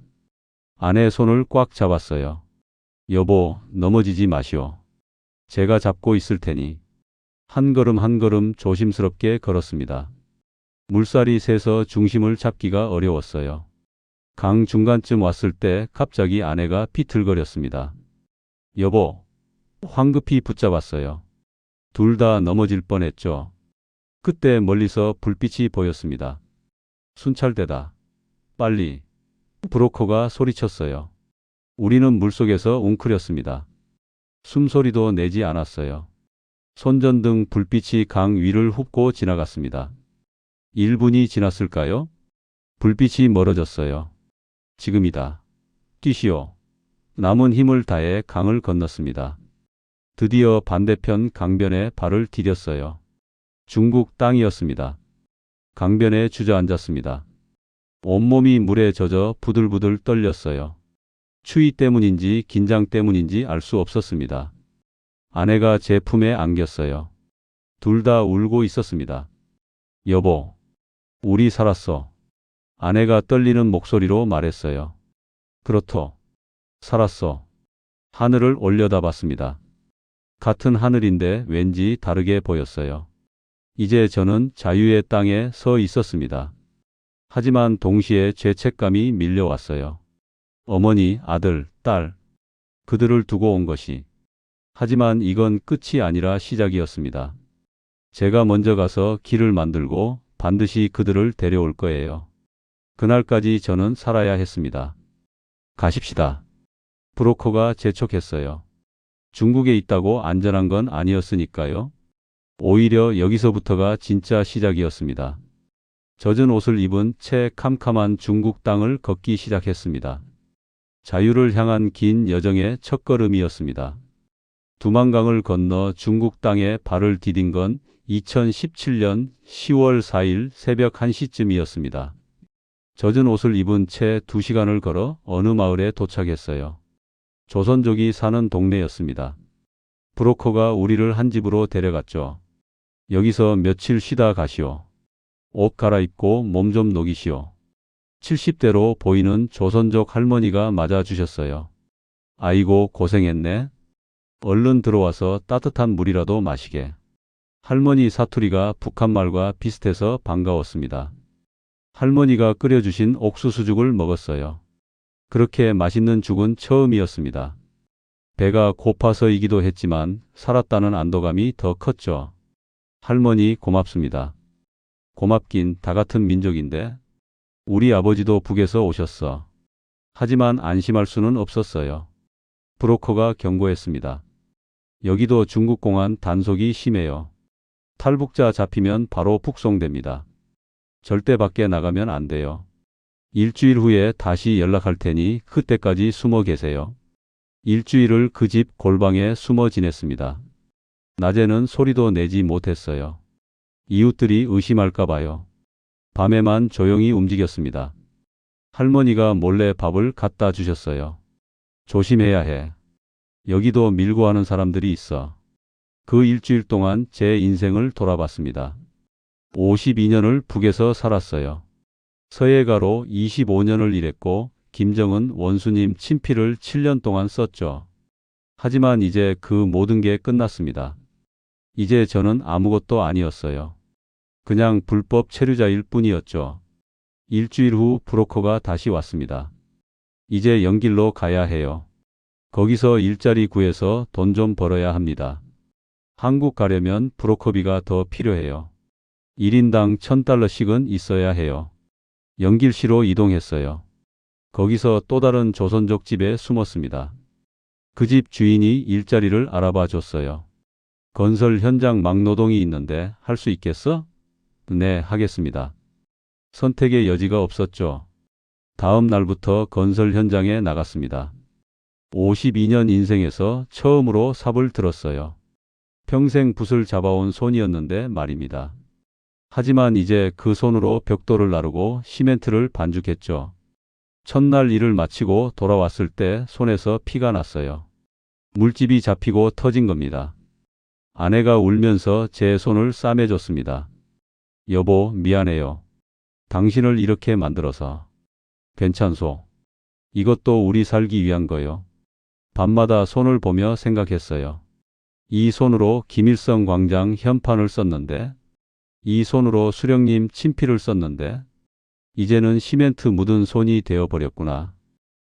아내 손을 꽉 잡았어요. 여보, 넘어지지 마시오. 제가 잡고 있을 테니. 한 걸음 한 걸음 조심스럽게 걸었습니다. 물살이 세서 중심을 잡기가 어려웠어요. 강 중간쯤 왔을 때 갑자기 아내가 비틀거렸습니다. 여보, 황급히 붙잡았어요. 둘 다 넘어질 뻔했죠. 그때 멀리서 불빛이 보였습니다. 순찰대다. 빨리. 브로커가 소리쳤어요. 우리는 물속에서 웅크렸습니다. 숨소리도 내지 않았어요. 손전등 불빛이 강 위를 훑고 지나갔습니다. 1분이 지났을까요? 불빛이 멀어졌어요. 지금이다. 뛰시오. 남은 힘을 다해 강을 건넜습니다. 드디어 반대편 강변에 발을 디뎠어요. 중국 땅이었습니다. 강변에 주저앉았습니다. 온몸이 물에 젖어 부들부들 떨렸어요. 추위 때문인지 긴장 때문인지 알 수 없었습니다. 아내가 제 품에 안겼어요. 둘 다 울고 있었습니다. 여보, 우리 살았어. 아내가 떨리는 목소리로 말했어요. 그렇소. 살았어. 하늘을 올려다봤습니다. 같은 하늘인데 왠지 다르게 보였어요. 이제 저는 자유의 땅에 서 있었습니다. 하지만 동시에 죄책감이 밀려왔어요. 어머니, 아들, 딸, 그들을 두고 온 것이. 하지만 이건 끝이 아니라 시작이었습니다. 제가 먼저 가서 길을 만들고 반드시 그들을 데려올 거예요. 그날까지 저는 살아야 했습니다. 가십시다. 브로커가 재촉했어요. 중국에 있다고 안전한 건 아니었으니까요. 오히려 여기서부터가 진짜 시작이었습니다. 젖은 옷을 입은 채 캄캄한 중국 땅을 걷기 시작했습니다. 자유를 향한 긴 여정의 첫걸음이었습니다. 두만강을 건너 중국 땅에 발을 디딘 건 2017년 10월 4일 새벽 1시쯤이었습니다. 젖은 옷을 입은 채 2시간을 걸어 어느 마을에 도착했어요. 조선족이 사는 동네였습니다. 브로커가 우리를 한 집으로 데려갔죠. 여기서 며칠 쉬다 가시오. 옷 갈아입고 몸 좀 녹이시오. 70대로 보이는 조선족 할머니가 맞아주셨어요. 아이고 고생했네. 얼른 들어와서 따뜻한 물이라도 마시게. 할머니 사투리가 북한말과 비슷해서 반가웠습니다. 할머니가 끓여주신 옥수수죽을 먹었어요. 그렇게 맛있는 죽은 처음이었습니다. 배가 고파서이기도 했지만 살았다는 안도감이 더 컸죠. 할머니 고맙습니다. 고맙긴 다 같은 민족인데. 우리 아버지도 북에서 오셨어. 하지만 안심할 수는 없었어요. 브로커가 경고했습니다. 여기도 중국공안 단속이 심해요. 탈북자 잡히면 바로 북송됩니다. 절대 밖에 나가면 안 돼요. 일주일 후에 다시 연락할 테니 그때까지 숨어 계세요. 일주일을 그 집 골방에 숨어 지냈습니다. 낮에는 소리도 내지 못했어요. 이웃들이 의심할까 봐요. 밤에만 조용히 움직였습니다. 할머니가 몰래 밥을 갖다 주셨어요. 조심해야 해. 여기도 밀고 하는 사람들이 있어. 그 일주일 동안 제 인생을 돌아봤습니다. 52년을 북에서 살았어요. 서예가로 25년을 일했고 김정은 원수님 친필을 7년 동안 썼죠. 하지만 이제 그 모든 게 끝났습니다. 이제 저는 아무것도 아니었어요. 그냥 불법 체류자일 뿐이었죠. 일주일 후 브로커가 다시 왔습니다. 이제 연길로 가야 해요. 거기서 일자리 구해서 돈 좀 벌어야 합니다. 한국 가려면 브로커비가 더 필요해요. 1인당 1000달러씩은 있어야 해요. 연길시로 이동했어요. 거기서 또 다른 조선족 집에 숨었습니다. 그 집 주인이 일자리를 알아봐 줬어요. 건설 현장 막노동이 있는데 할 수 있겠어? 네, 하겠습니다. 선택의 여지가 없었죠. 다음 날부터 건설 현장에 나갔습니다. 52년 인생에서 처음으로 삽을 들었어요. 평생 붓을 잡아온 손이었는데 말입니다. 하지만 이제 그 손으로 벽돌을 나르고 시멘트를 반죽했죠. 첫날 일을 마치고 돌아왔을 때 손에서 피가 났어요. 물집이 잡히고 터진 겁니다. 아내가 울면서 제 손을 싸매줬습니다. 여보, 미안해요. 당신을 이렇게 만들어서. 괜찮소. 이것도 우리 살기 위한 거요. 밤마다 손을 보며 생각했어요. 이 손으로 김일성 광장 현판을 썼는데, 이 손으로 수령님 친필을 썼는데, 이제는 시멘트 묻은 손이 되어버렸구나.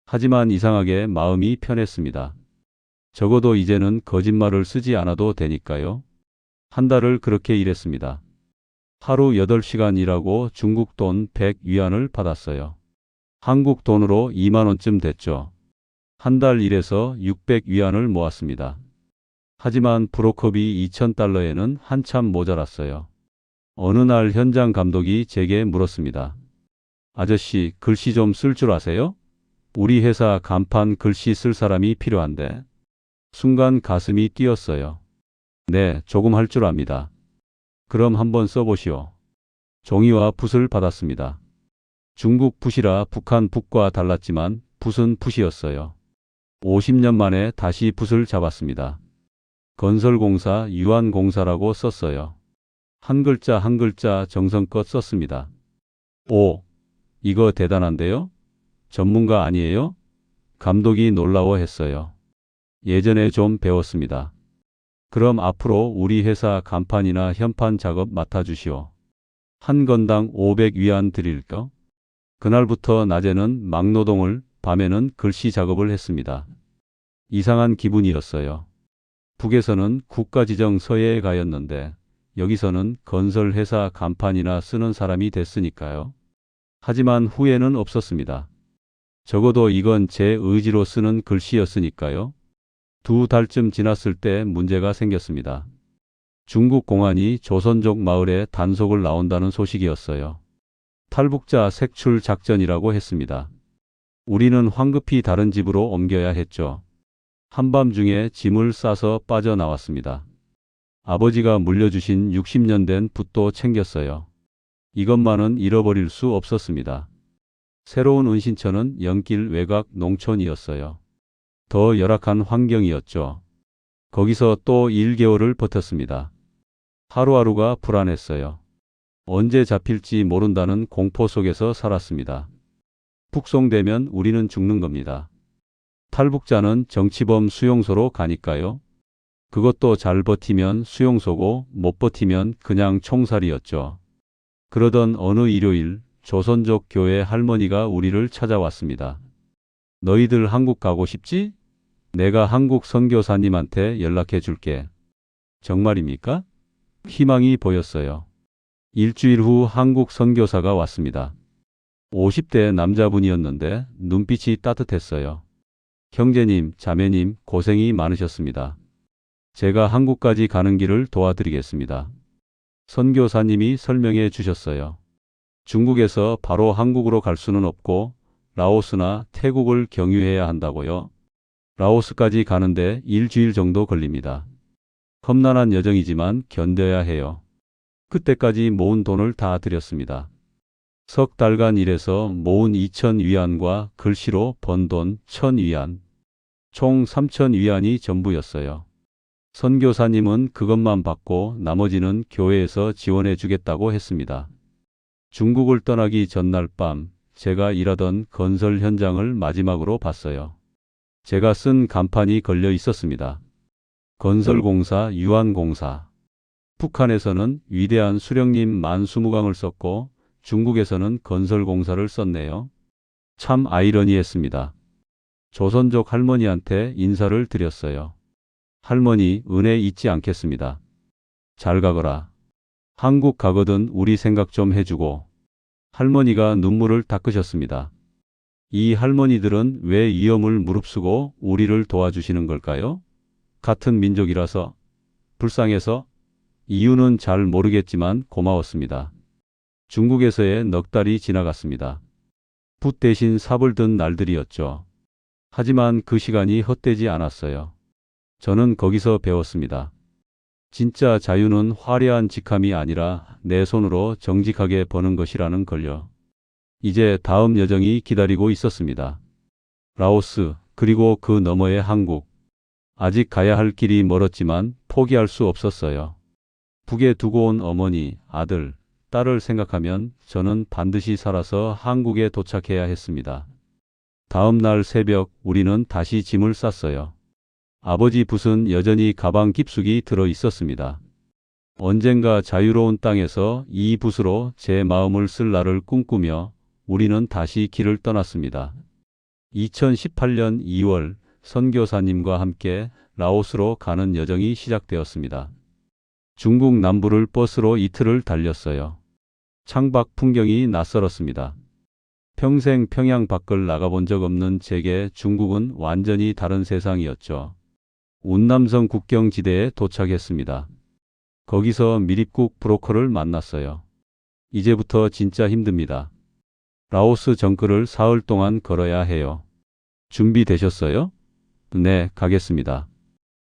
하지만 이상하게 마음이 편했습니다. 적어도 이제는 거짓말을 쓰지 않아도 되니까요. 한 달을 그렇게 일했습니다. 하루 8시간 일하고 중국 돈 100위안을 받았어요. 한국 돈으로 2만 원쯤 됐죠. 한 달 일해서 600위안을 모았습니다. 하지만 브로커비 2,000달러에는 한참 모자랐어요. 어느 날 현장 감독이 제게 물었습니다. 아저씨, 글씨 좀 쓸 줄 아세요? 우리 회사 간판 글씨 쓸 사람이 필요한데. 순간 가슴이 뛰었어요. 네, 조금 할 줄 압니다. 그럼 한번 써보시오. 종이와 붓을 받았습니다. 중국 붓이라 북한 붓과 달랐지만 붓은 붓이었어요. 50년 만에 다시 붓을 잡았습니다. 건설공사 유한공사라고 썼어요. 한 글자 한 글자 정성껏 썼습니다. 오, 이거 대단한데요? 전문가 아니에요? 감독이 놀라워했어요. 예전에 좀 배웠습니다. 그럼 앞으로 우리 회사 간판이나 현판 작업 맡아주시오. 한 건당 500위안 드릴까? 그날부터 낮에는 막노동을, 밤에는 글씨 작업을 했습니다. 이상한 기분이었어요. 북에서는 국가지정 서예에 가였는데 여기서는 건설회사 간판이나 쓰는 사람이 됐으니까요. 하지만 후회는 없었습니다. 적어도 이건 제 의지로 쓰는 글씨였으니까요. 2달쯤 지났을 때 문제가 생겼습니다. 중국 공안이 조선족 마을에 단속을 나온다는 소식이었어요. 탈북자 색출 작전이라고 했습니다. 우리는 황급히 다른 집으로 옮겨야 했죠. 한밤중에 짐을 싸서 빠져나왔습니다. 아버지가 물려주신 60년 된 붓도 챙겼어요. 이것만은 잃어버릴 수 없었습니다. 새로운 은신처는 연길 외곽 농촌이었어요. 더 열악한 환경이었죠. 거기서 또 1개월을 버텼습니다. 하루하루가 불안했어요. 언제 잡힐지 모른다는 공포 속에서 살았습니다. 북송되면 우리는 죽는 겁니다. 탈북자는 정치범 수용소로 가니까요. 그것도 잘 버티면 수용소고 못 버티면 그냥 총살이었죠. 그러던 어느 일요일 조선족 교회 할머니가 우리를 찾아왔습니다. 너희들 한국 가고 싶지? 내가 한국 선교사님한테 연락해 줄게. 정말입니까? 희망이 보였어요. 일주일 후 한국 선교사가 왔습니다. 50대 남자분이었는데 눈빛이 따뜻했어요. 형제님, 자매님, 고생이 많으셨습니다. 제가 한국까지 가는 길을 도와드리겠습니다. 선교사님이 설명해 주셨어요. 중국에서 바로 한국으로 갈 수는 없고 라오스나 태국을 경유해야 한다고요. 라오스까지 가는데 일주일 정도 걸립니다. 험난한 여정이지만 견뎌야 해요. 그때까지 모은 돈을 다 드렸습니다. 석 달간 일해서 모은 2,000위안과 글씨로 번 돈 1,000위안, 총 3,000위안이 전부였어요. 선교사님은 그것만 받고 나머지는 교회에서 지원해 주겠다고 했습니다. 중국을 떠나기 전날 밤 제가 일하던 건설 현장을 마지막으로 봤어요. 제가 쓴 간판이 걸려 있었습니다. 건설공사 유한공사. 북한에서는 위대한 수령님 만수무강을 썼고 중국에서는 건설공사를 썼네요. 참 아이러니했습니다. 조선족 할머니한테 인사를 드렸어요. 할머니, 은혜 잊지 않겠습니다. 잘 가거라. 한국 가거든 우리 생각 좀 해주고. 할머니가 눈물을 닦으셨습니다. 이 할머니들은 왜 위험을 무릅쓰고 우리를 도와주시는 걸까요? 같은 민족이라서? 불쌍해서? 이유는 잘 모르겠지만 고마웠습니다. 중국에서의 넉 달이 지나갔습니다. 붓 대신 삽을 든 날들이었죠. 하지만 그 시간이 헛되지 않았어요. 저는 거기서 배웠습니다. 진짜 자유는 화려한 직함이 아니라 내 손으로 정직하게 버는 것이라는 걸요. 이제 다음 여정이 기다리고 있었습니다. 라오스, 그리고 그 너머의 한국. 아직 가야 할 길이 멀었지만 포기할 수 없었어요. 북에 두고 온 어머니, 아들, 딸을 생각하면 저는 반드시 살아서 한국에 도착해야 했습니다. 다음 날 새벽 우리는 다시 짐을 쌌어요. 아버지 붓은 여전히 가방 깊숙이 들어 있었습니다. 언젠가 자유로운 땅에서 이 붓으로 제 마음을 쓸 날을 꿈꾸며 우리는 다시 길을 떠났습니다. 2018년 2월 선교사님과 함께 라오스로 가는 여정이 시작되었습니다. 중국 남부를 버스로 이틀을 달렸어요. 창밖 풍경이 낯설었습니다. 평생 평양 밖을 나가본 적 없는 제게 중국은 완전히 다른 세상이었죠. 운남성 국경지대에 도착했습니다. 거기서 미립국 브로커를 만났어요. 이제부터 진짜 힘듭니다. 라오스 정글을 사흘 동안 걸어야 해요. 준비되셨어요? 네, 가겠습니다.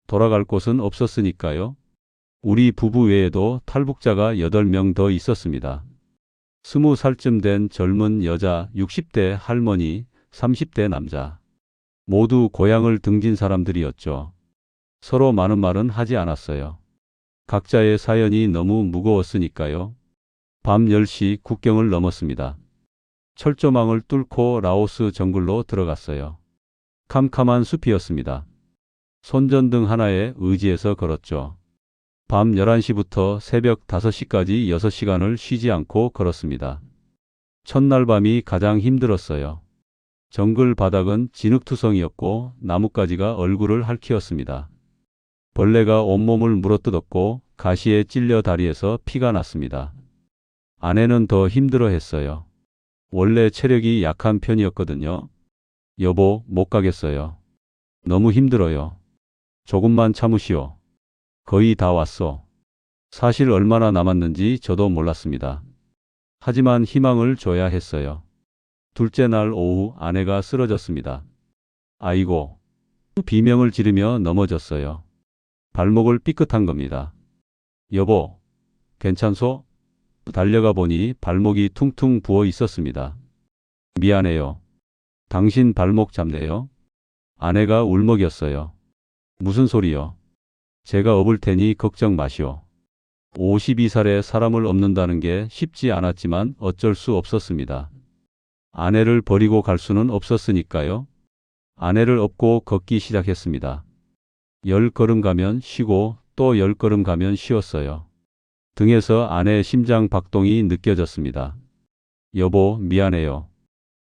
돌아갈 곳은 없었으니까요. 우리 부부 외에도 탈북자가 8명 더 있었습니다. 20살쯤 된 젊은 여자, 60대 할머니, 30대 남자. 모두 고향을 등진 사람들이었죠. 서로 많은 말은 하지 않았어요. 각자의 사연이 너무 무거웠으니까요. 밤 10시 국경을 넘었습니다. 철조망을 뚫고 라오스 정글로 들어갔어요. 캄캄한 숲이었습니다. 손전등 하나에 의지해서 걸었죠. 밤 11시부터 새벽 5시까지 6시간을 쉬지 않고 걸었습니다. 첫날 밤이 가장 힘들었어요. 정글 바닥은 진흙투성이었고 나뭇가지가 얼굴을 핥히었습니다. 벌레가 온몸을 물어뜯었고 가시에 찔려 다리에서 피가 났습니다. 아내는 더 힘들어했어요. 원래 체력이 약한 편이었거든요. 여보, 못 가겠어요. 너무 힘들어요. 조금만 참으시오. 거의 다 왔어. 사실 얼마나 남았는지 저도 몰랐습니다. 하지만 희망을 줘야 했어요. 둘째 날 오후 아내가 쓰러졌습니다. 아이고, 비명을 지르며 넘어졌어요. 발목을 삐끗한 겁니다. 여보, 괜찮소? 달려가 보니 발목이 퉁퉁 부어 있었습니다. 미안해요. 당신 발목 잡네요. 아내가 울먹였어요. 무슨 소리요? 제가 업을 테니 걱정 마시오. 52살에 사람을 업는다는 게 쉽지 않았지만 어쩔 수 없었습니다. 아내를 버리고 갈 수는 없었으니까요. 아내를 업고 걷기 시작했습니다. 10걸음 가면 쉬고 또 10걸음 가면 쉬었어요. 등에서 아내의 심장 박동이 느껴졌습니다. 여보, 미안해요.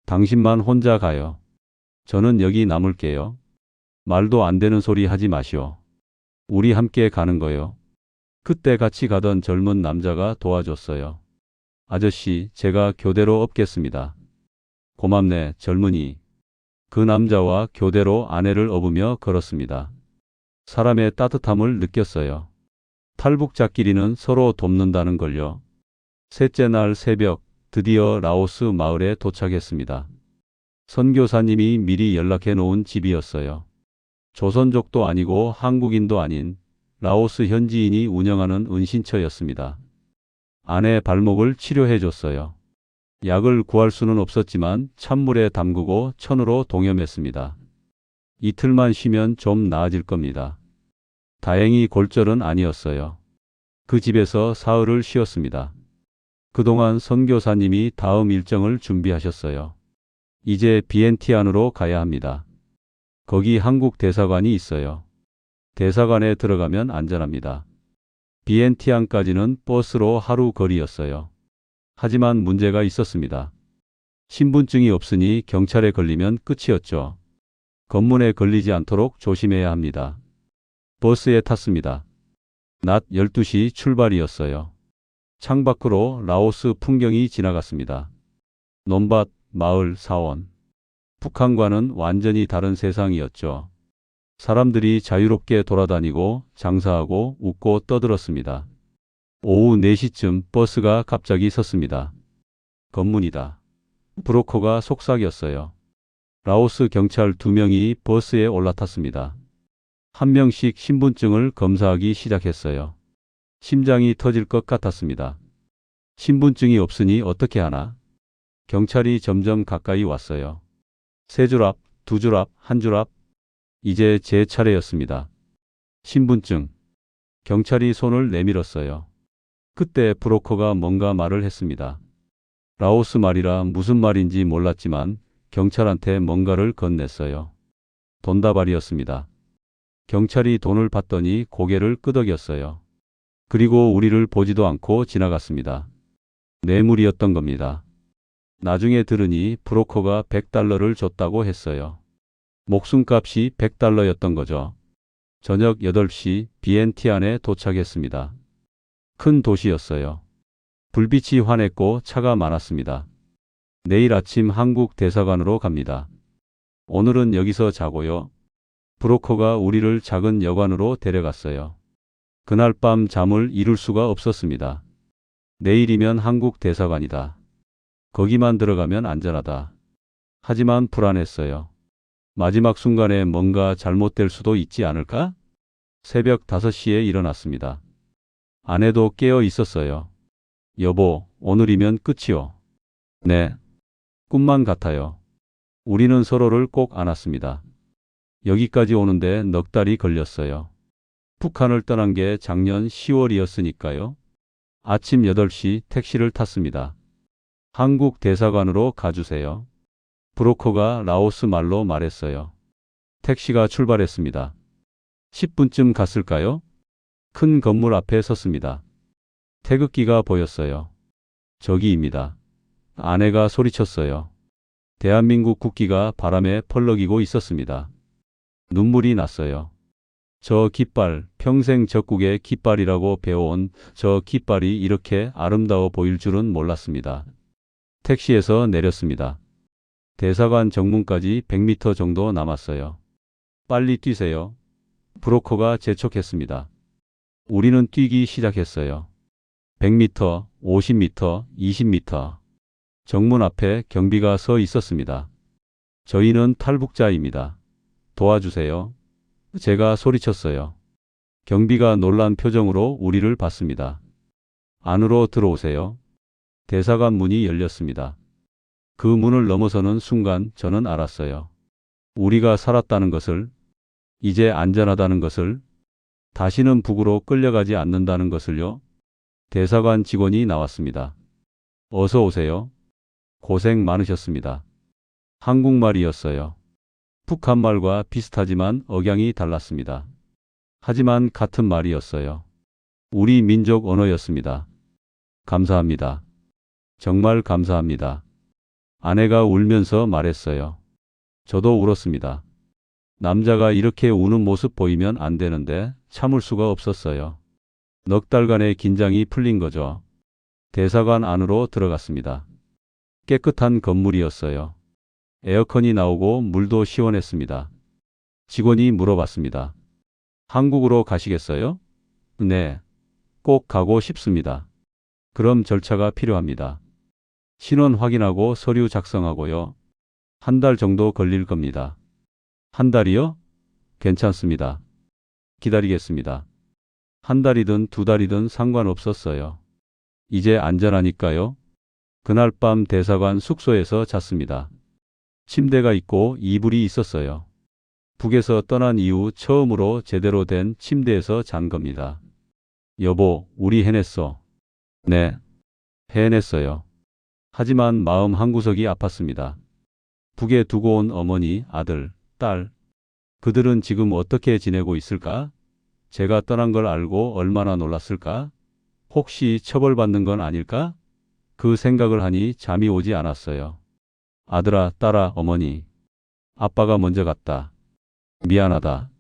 당신만 혼자 가요. 저는 여기 남을게요. 말도 안 되는 소리 하지 마시오. 우리 함께 가는 거요. 그때 같이 가던 젊은 남자가 도와줬어요. 아저씨, 제가 교대로 업겠습니다. 고맙네, 젊은이. 그 남자와 교대로 아내를 업으며 걸었습니다. 사람의 따뜻함을 느꼈어요. 탈북자끼리는 서로 돕는다는 걸요. 셋째 날 새벽, 드디어 라오스 마을에 도착했습니다. 선교사님이 미리 연락해 놓은 집이었어요. 조선족도 아니고 한국인도 아닌 라오스 현지인이 운영하는 은신처였습니다. 아내 발목을 치료해 줬어요. 약을 구할 수는 없었지만 찬물에 담그고 천으로 동염했습니다. 이틀만 쉬면 좀 나아질 겁니다. 다행히 골절은 아니었어요. 그 집에서 사흘을 쉬었습니다. 그동안 선교사님이 다음 일정을 준비하셨어요. 이제 비엔티안으로 가야 합니다. 거기 한국 대사관이 있어요. 대사관에 들어가면 안전합니다. 비엔티안까지는 버스로 하루 거리였어요. 하지만 문제가 있었습니다. 신분증이 없으니 경찰에 걸리면 끝이었죠. 검문에 걸리지 않도록 조심해야 합니다. 버스에 탔습니다. 낮 12시 출발이었어요. 창밖으로 라오스 풍경이 지나갔습니다. 논밭, 마을, 사원. 북한과는 완전히 다른 세상이었죠. 사람들이 자유롭게 돌아다니고 장사하고 웃고 떠들었습니다. 오후 4시쯤 버스가 갑자기 섰습니다. 검문이다. 브로커가 속삭였어요. 라오스 경찰 2명이 버스에 올라탔습니다. 한 명씩 신분증을 검사하기 시작했어요. 심장이 터질 것 같았습니다. 신분증이 없으니 어떻게 하나? 경찰이 점점 가까이 왔어요. 세 줄 앞, 두 줄 앞, 한 줄 앞. 이제 제 차례였습니다. 신분증. 경찰이 손을 내밀었어요. 그때 브로커가 뭔가 말을 했습니다. 라오스 말이라 무슨 말인지 몰랐지만 경찰한테 뭔가를 건넸어요. 돈다발이었습니다. 경찰이 돈을 받더니 고개를 끄덕였어요. 그리고 우리를 보지도 않고 지나갔습니다. 뇌물이었던 겁니다. 나중에 들으니 브로커가 100달러를 줬다고 했어요. 목숨값이 100달러였던 거죠. 저녁 8시 비엔티안에 도착했습니다. 큰 도시였어요. 불빛이 환했고 차가 많았습니다. 내일 아침 한국 대사관으로 갑니다. 오늘은 여기서 자고요. 브로커가 우리를 작은 여관으로 데려갔어요. 그날 밤 잠을 이룰 수가 없었습니다. 내일이면 한국 대사관이다. 거기만 들어가면 안전하다. 하지만 불안했어요. 마지막 순간에 뭔가 잘못될 수도 있지 않을까? 새벽 5시에 일어났습니다. 아내도 깨어 있었어요. 여보, 오늘이면 끝이요. 네. 꿈만 같아요. 우리는 서로를 꼭 안았습니다. 여기까지 오는데 넉 달이 걸렸어요. 북한을 떠난 게 작년 10월이었으니까요. 아침 8시 택시를 탔습니다. 한국 대사관으로 가주세요. 브로커가 라오스 말로 말했어요. 택시가 출발했습니다. 10분쯤 갔을까요? 큰 건물 앞에 섰습니다. 태극기가 보였어요. 저기입니다. 아내가 소리쳤어요. 대한민국 국기가 바람에 펄럭이고 있었습니다. 눈물이 났어요. 저 깃발, 평생 적국의 깃발이라고 배워온 저 깃발이 이렇게 아름다워 보일 줄은 몰랐습니다. 택시에서 내렸습니다. 대사관 정문까지 100m 정도 남았어요. 빨리 뛰세요. 브로커가 재촉했습니다. 우리는 뛰기 시작했어요. 100m, 50m, 20m. 정문 앞에 경비가 서 있었습니다. 저희는 탈북자입니다. 도와주세요. 제가 소리쳤어요. 경비가 놀란 표정으로 우리를 봤습니다. 안으로 들어오세요. 대사관 문이 열렸습니다. 그 문을 넘어서는 순간 저는 알았어요. 우리가 살았다는 것을, 이제 안전하다는 것을, 다시는 북으로 끌려가지 않는다는 것을요. 대사관 직원이 나왔습니다. 어서 오세요. 고생 많으셨습니다. 한국말이었어요. 북한말과 비슷하지만 억양이 달랐습니다. 하지만 같은 말이었어요. 우리 민족 언어였습니다. 감사합니다. 정말 감사합니다. 아내가 울면서 말했어요. 저도 울었습니다. 남자가 이렇게 우는 모습 보이면 안 되는데 참을 수가 없었어요. 넉 달간의 긴장이 풀린 거죠. 대사관 안으로 들어갔습니다. 깨끗한 건물이었어요. 에어컨이 나오고 물도 시원했습니다. 직원이 물어봤습니다. 한국으로 가시겠어요? 네. 꼭 가고 싶습니다. 그럼 절차가 필요합니다. 신원 확인하고 서류 작성하고요. 한 달 정도 걸릴 겁니다. 한 달이요? 괜찮습니다. 기다리겠습니다. 한 달이든 두 달이든 상관없었어요. 이제 안전하니까요. 그날 밤 대사관 숙소에서 잤습니다. 침대가 있고 이불이 있었어요. 북에서 떠난 이후 처음으로 제대로 된 침대에서 잔 겁니다. 여보, 우리 해냈어. 네, 해냈어요. 하지만 마음 한구석이 아팠습니다. 북에 두고 온 어머니, 아들, 딸. 그들은 지금 어떻게 지내고 있을까? 제가 떠난 걸 알고 얼마나 놀랐을까? 혹시 처벌받는 건 아닐까? 그 생각을 하니 잠이 오지 않았어요. 아들아, 딸아, 어머니. 아빠가 먼저 갔다. 미안하다.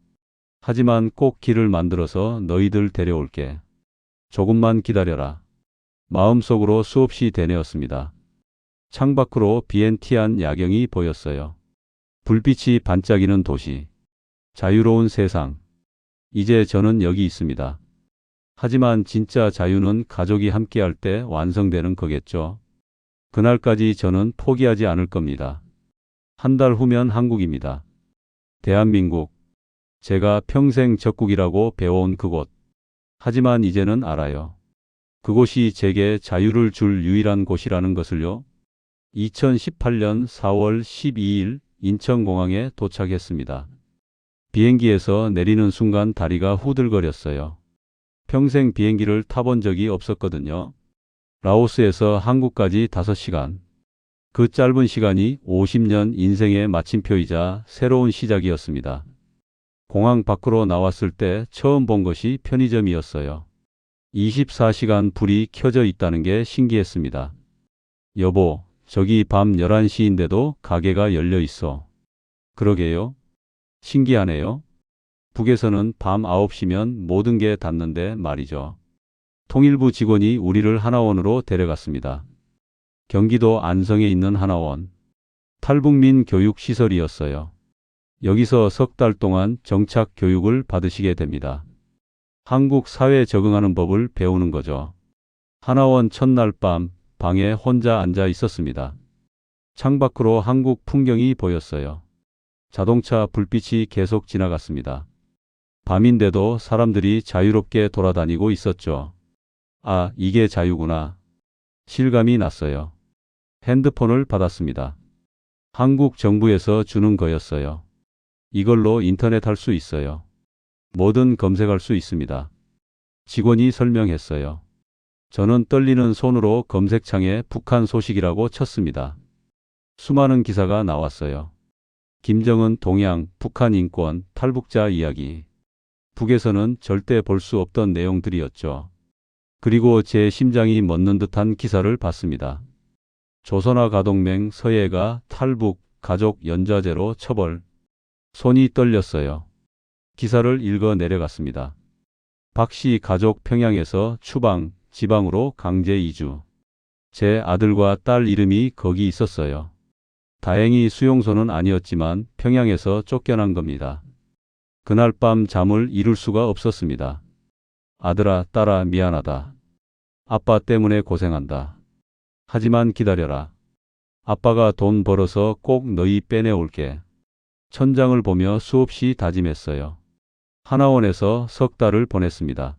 하지만 꼭 길을 만들어서 너희들 데려올게. 조금만 기다려라. 마음속으로 수없이 되뇌었습니다. 창밖으로 비엔티안 야경이 보였어요. 불빛이 반짝이는 도시. 자유로운 세상. 이제 저는 여기 있습니다. 하지만 진짜 자유는 가족이 함께할 때 완성되는 거겠죠. 그날까지 저는 포기하지 않을 겁니다. 한 달 후면 한국입니다. 대한민국. 제가 평생 적국이라고 배워온 그곳. 하지만 이제는 알아요. 그곳이 제게 자유를 줄 유일한 곳이라는 것을요. 2018년 4월 12일 인천공항에 도착했습니다. 비행기에서 내리는 순간 다리가 후들거렸어요. 평생 비행기를 타본 적이 없었거든요. 라오스에서 한국까지 5시간. 그 짧은 시간이 50년 인생의 마침표이자 새로운 시작이었습니다. 공항 밖으로 나왔을 때 처음 본 것이 편의점이었어요. 24시간 불이 켜져 있다는 게 신기했습니다. 여보, 저기 밤 11시인데도 가게가 열려 있어. 그러게요. 신기하네요. 북에서는 밤 9시면 모든 게 닫는데 말이죠. 통일부 직원이 우리를 하나원으로 데려갔습니다. 경기도 안성에 있는 하나원. 탈북민 교육시설이었어요. 여기서 석 달 동안 정착 교육을 받으시게 됩니다. 한국 사회에 적응하는 법을 배우는 거죠. 하나원 첫날 밤 방에 혼자 앉아 있었습니다. 창밖으로 한국 풍경이 보였어요. 자동차 불빛이 계속 지나갔습니다. 밤인데도 사람들이 자유롭게 돌아다니고 있었죠. 아, 이게 자유구나. 실감이 났어요. 핸드폰을 받았습니다. 한국 정부에서 주는 거였어요. 이걸로 인터넷 할 수 있어요. 뭐든 검색할 수 있습니다. 직원이 설명했어요. 저는 떨리는 손으로 검색창에 북한 소식이라고 쳤습니다. 수많은 기사가 나왔어요. 김정은 동향, 북한 인권, 탈북자 이야기. 북에서는 절대 볼 수 없던 내용들이었죠. 그리고 제 심장이 멎는 듯한 기사를 봤습니다. 조선아 가동맹 서예가 탈북, 가족 연좌제로 처벌. 손이 떨렸어요. 기사를 읽어 내려갔습니다. 박씨 가족 평양에서 추방, 지방으로 강제 이주. 제 아들과 딸 이름이 거기 있었어요. 다행히 수용소는 아니었지만 평양에서 쫓겨난 겁니다. 그날 밤 잠을 이룰 수가 없었습니다. 아들아, 딸아, 미안하다. 아빠 때문에 고생한다. 하지만 기다려라. 아빠가 돈 벌어서 꼭 너희 빼내올게. 천장을 보며 수없이 다짐했어요. 하나원에서 석 달을 보냈습니다.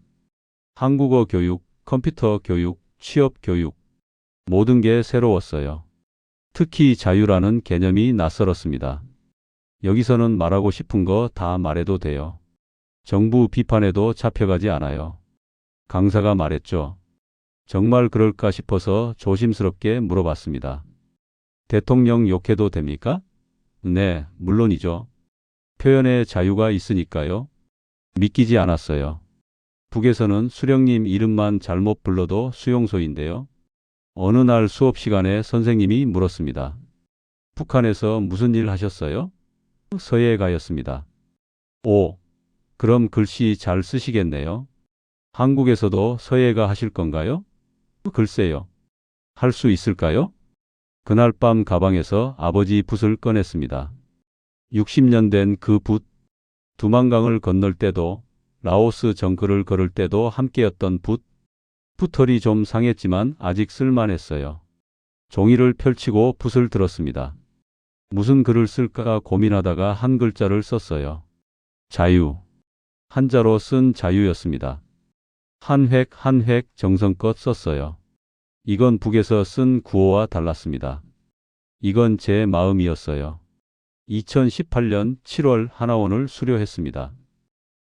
한국어 교육, 컴퓨터 교육, 취업 교육. 모든 게 새로웠어요. 특히 자유라는 개념이 낯설었습니다. 여기서는 말하고 싶은 거 다 말해도 돼요. 정부 비판에도 잡혀가지 않아요. 강사가 말했죠. 정말 그럴까 싶어서 조심스럽게 물어봤습니다. 대통령 욕해도 됩니까? 네, 물론이죠. 표현의 자유가 있으니까요. 믿기지 않았어요. 북에서는 수령님 이름만 잘못 불러도 수용소인데요. 어느 날 수업 시간에 선생님이 물었습니다. 북한에서 무슨 일 하셨어요? 서예가였습니다. 오, 그럼 글씨 잘 쓰시겠네요. 한국에서도 서예가 하실 건가요? 글쎄요. 할 수 있을까요? 그날 밤 가방에서 아버지 붓을 꺼냈습니다. 60년 된 그 붓, 두만강을 건널 때도 라오스 정글을 걸을 때도 함께였던 붓. 붓털이 좀 상했지만 아직 쓸만했어요. 종이를 펼치고 붓을 들었습니다. 무슨 글을 쓸까 고민하다가 한 글자를 썼어요. 자유. 한자로 쓴 자유였습니다. 한 획 한 획 정성껏 썼어요. 이건 북에서 쓴 구호와 달랐습니다. 이건 제 마음이었어요. 2018년 7월 하나원을 수료했습니다.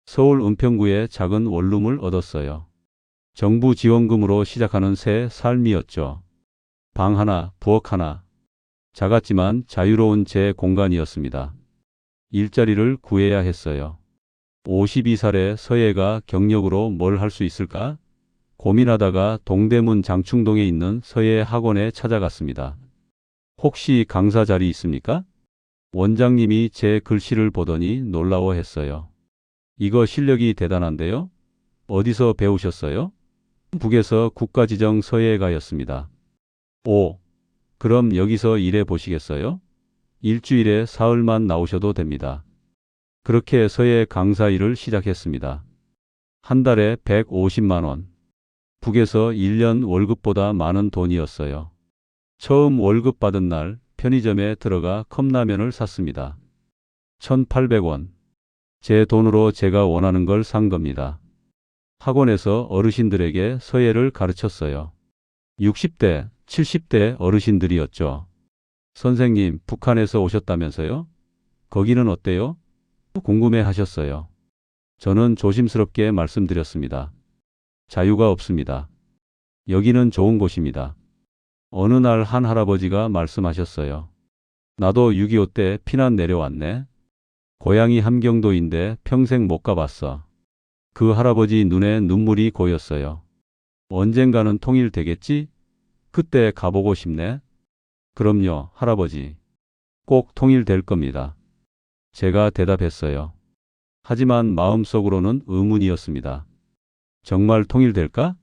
서울 은평구에 작은 원룸을 얻었어요. 정부 지원금으로 시작하는 새 삶이었죠. 방 하나, 부엌 하나. 작았지만 자유로운 제 공간이었습니다. 일자리를 구해야 했어요. 52살의 서예가 경력으로 뭘 할 수 있을까? 고민하다가 동대문 장충동에 있는 서예 학원에 찾아갔습니다. 혹시 강사 자리 있습니까? 원장님이 제 글씨를 보더니 놀라워했어요. 이거 실력이 대단한데요? 어디서 배우셨어요? 북에서 국가지정 서예가였습니다. 오, 그럼 여기서 일해 보시겠어요? 일주일에 사흘만 나오셔도 됩니다. 그렇게 서예 강사 일을 시작했습니다. 한 달에 150만 원. 북에서 1년 월급보다 많은 돈이었어요. 처음 월급 받은 날 편의점에 들어가 컵라면을 샀습니다. 1,800원. 제 돈으로 제가 원하는 걸 산 겁니다. 학원에서 어르신들에게 서예를 가르쳤어요. 60대, 70대 어르신들이었죠. 선생님, 북한에서 오셨다면서요? 거기는 어때요? 궁금해 하셨어요. 저는 조심스럽게 말씀드렸습니다. 자유가 없습니다. 여기는 좋은 곳입니다. 어느 날 한 할아버지가 말씀하셨어요. 나도 6.25 때 피난 내려왔네. 고향이 함경도인데 평생 못 가봤어. 그 할아버지 눈에 눈물이 고였어요. 언젠가는 통일되겠지? 그때 가보고 싶네. 그럼요, 할아버지. 꼭 통일될 겁니다. 제가 대답했어요. 하지만 마음속으로는 의문이었습니다. 정말 통일될까?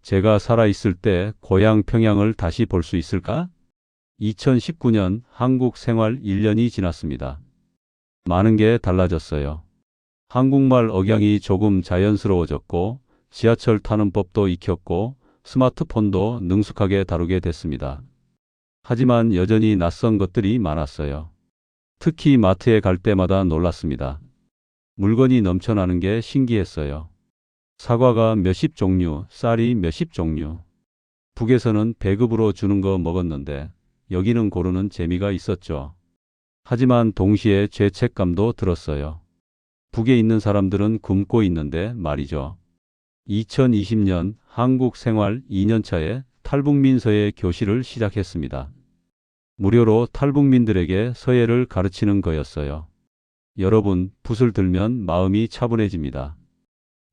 제가 살아있을 때 고향 평양을 다시 볼 수 있을까? 2019년 한국 생활 1년이 지났습니다. 많은 게 달라졌어요. 한국말 억양이 조금 자연스러워졌고, 지하철 타는 법도 익혔고, 스마트폰도 능숙하게 다루게 됐습니다. 하지만 여전히 낯선 것들이 많았어요. 특히 마트에 갈 때마다 놀랐습니다. 물건이 넘쳐나는 게 신기했어요. 사과가 몇십 종류, 쌀이 몇십 종류. 북에서는 배급으로 주는 거 먹었는데 여기는 고르는 재미가 있었죠. 하지만 동시에 죄책감도 들었어요. 북에 있는 사람들은 굶고 있는데 말이죠. 2020년 한국 생활 2년차에 탈북민 서예 교실을 시작했습니다. 무료로 탈북민들에게 서예를 가르치는 거였어요. 여러분, 붓을 들면 마음이 차분해집니다.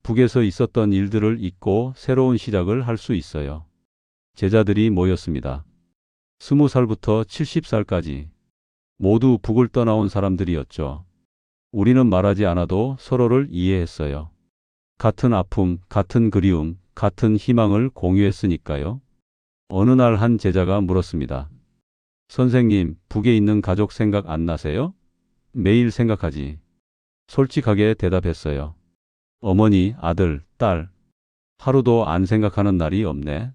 북에서 있었던 일들을 잊고 새로운 시작을 할 수 있어요. 제자들이 모였습니다. 20살부터 70살까지 모두 북을 떠나온 사람들이었죠. 우리는 말하지 않아도 서로를 이해했어요. 같은 아픔, 같은 그리움, 같은 희망을 공유했으니까요. 어느 날 한 제자가 물었습니다. 선생님, 북에 있는 가족 생각 안 나세요? 매일 생각하지. 솔직하게 대답했어요. 어머니, 아들, 딸. 하루도 안 생각하는 날이 없네.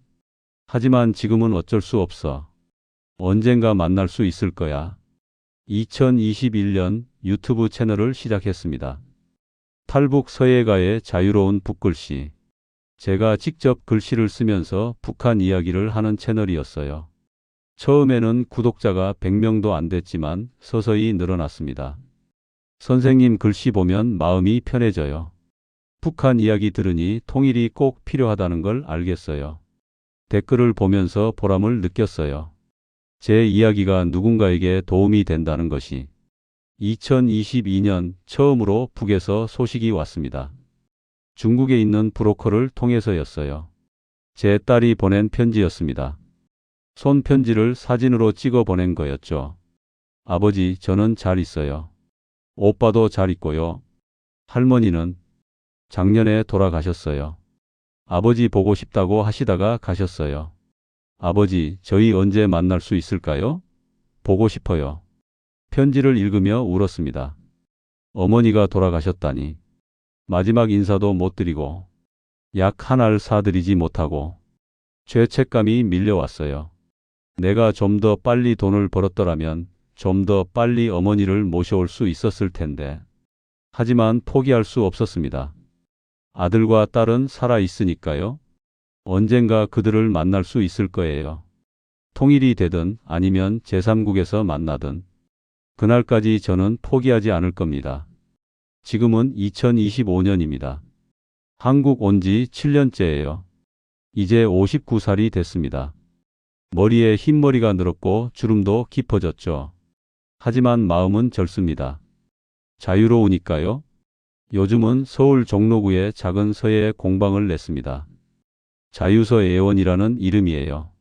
하지만 지금은 어쩔 수 없어. 언젠가 만날 수 있을 거야. 2021년 유튜브 채널을 시작했습니다. 탈북 서예가의 자유로운 북글씨. 제가 직접 글씨를 쓰면서 북한 이야기를 하는 채널이었어요. 처음에는 구독자가 100명도 안 됐지만 서서히 늘어났습니다. 선생님 글씨 보면 마음이 편해져요. 북한 이야기 들으니 통일이 꼭 필요하다는 걸 알겠어요. 댓글을 보면서 보람을 느꼈어요. 제 이야기가 누군가에게 도움이 된다는 것이. 2022년 처음으로 북에서 소식이 왔습니다. 중국에 있는 브로커를 통해서였어요. 제 딸이 보낸 편지였습니다. 손편지를 사진으로 찍어 보낸 거였죠. 아버지, 저는 잘 있어요. 오빠도 잘 있고요. 할머니는 작년에 돌아가셨어요. 아버지 보고 싶다고 하시다가 가셨어요. 아버지, 저희 언제 만날 수 있을까요? 보고 싶어요. 편지를 읽으며 울었습니다. 어머니가 돌아가셨다니. 마지막 인사도 못 드리고, 약 한 알 사드리지 못하고, 죄책감이 밀려왔어요. 내가 좀 더 빨리 돈을 벌었더라면 좀 더 빨리 어머니를 모셔올 수 있었을 텐데. 하지만 포기할 수 없었습니다. 아들과 딸은 살아 있으니까요. 언젠가 그들을 만날 수 있을 거예요. 통일이 되든 아니면 제3국에서 만나든 그날까지 저는 포기하지 않을 겁니다. 지금은 2025년입니다. 한국 온 지 7년째예요. 이제 59살이 됐습니다. 머리에 흰머리가 늘었고 주름도 깊어졌죠. 하지만 마음은 젊습니다. 자유로우니까요. 요즘은 서울 종로구에 작은 서예 공방을 냈습니다. 자유서 예원이라는 이름이에요.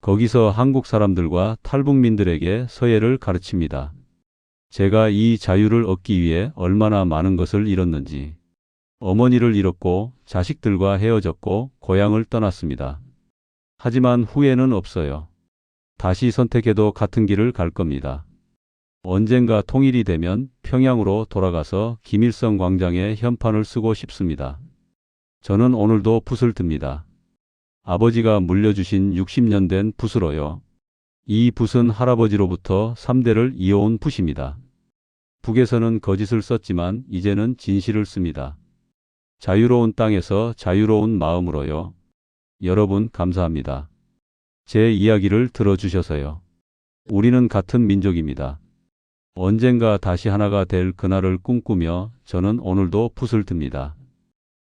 거기서 한국 사람들과 탈북민들에게 서예를 가르칩니다. 제가 이 자유를 얻기 위해 얼마나 많은 것을 잃었는지. 어머니를 잃었고 자식들과 헤어졌고 고향을 떠났습니다. 하지만 후회는 없어요. 다시 선택해도 같은 길을 갈 겁니다. 언젠가 통일이 되면 평양으로 돌아가서 김일성 광장에 현판을 쓰고 싶습니다. 저는 오늘도 붓을 듭니다. 아버지가 물려주신 60년 된 붓으로요. 이 붓은 할아버지로부터 3대를 이어온 붓입니다. 북에서는 거짓을 썼지만 이제는 진실을 씁니다. 자유로운 땅에서 자유로운 마음으로요. 여러분 감사합니다. 제 이야기를 들어주셔서요. 우리는 같은 민족입니다. 언젠가 다시 하나가 될 그날을 꿈꾸며 저는 오늘도 붓을 듭니다.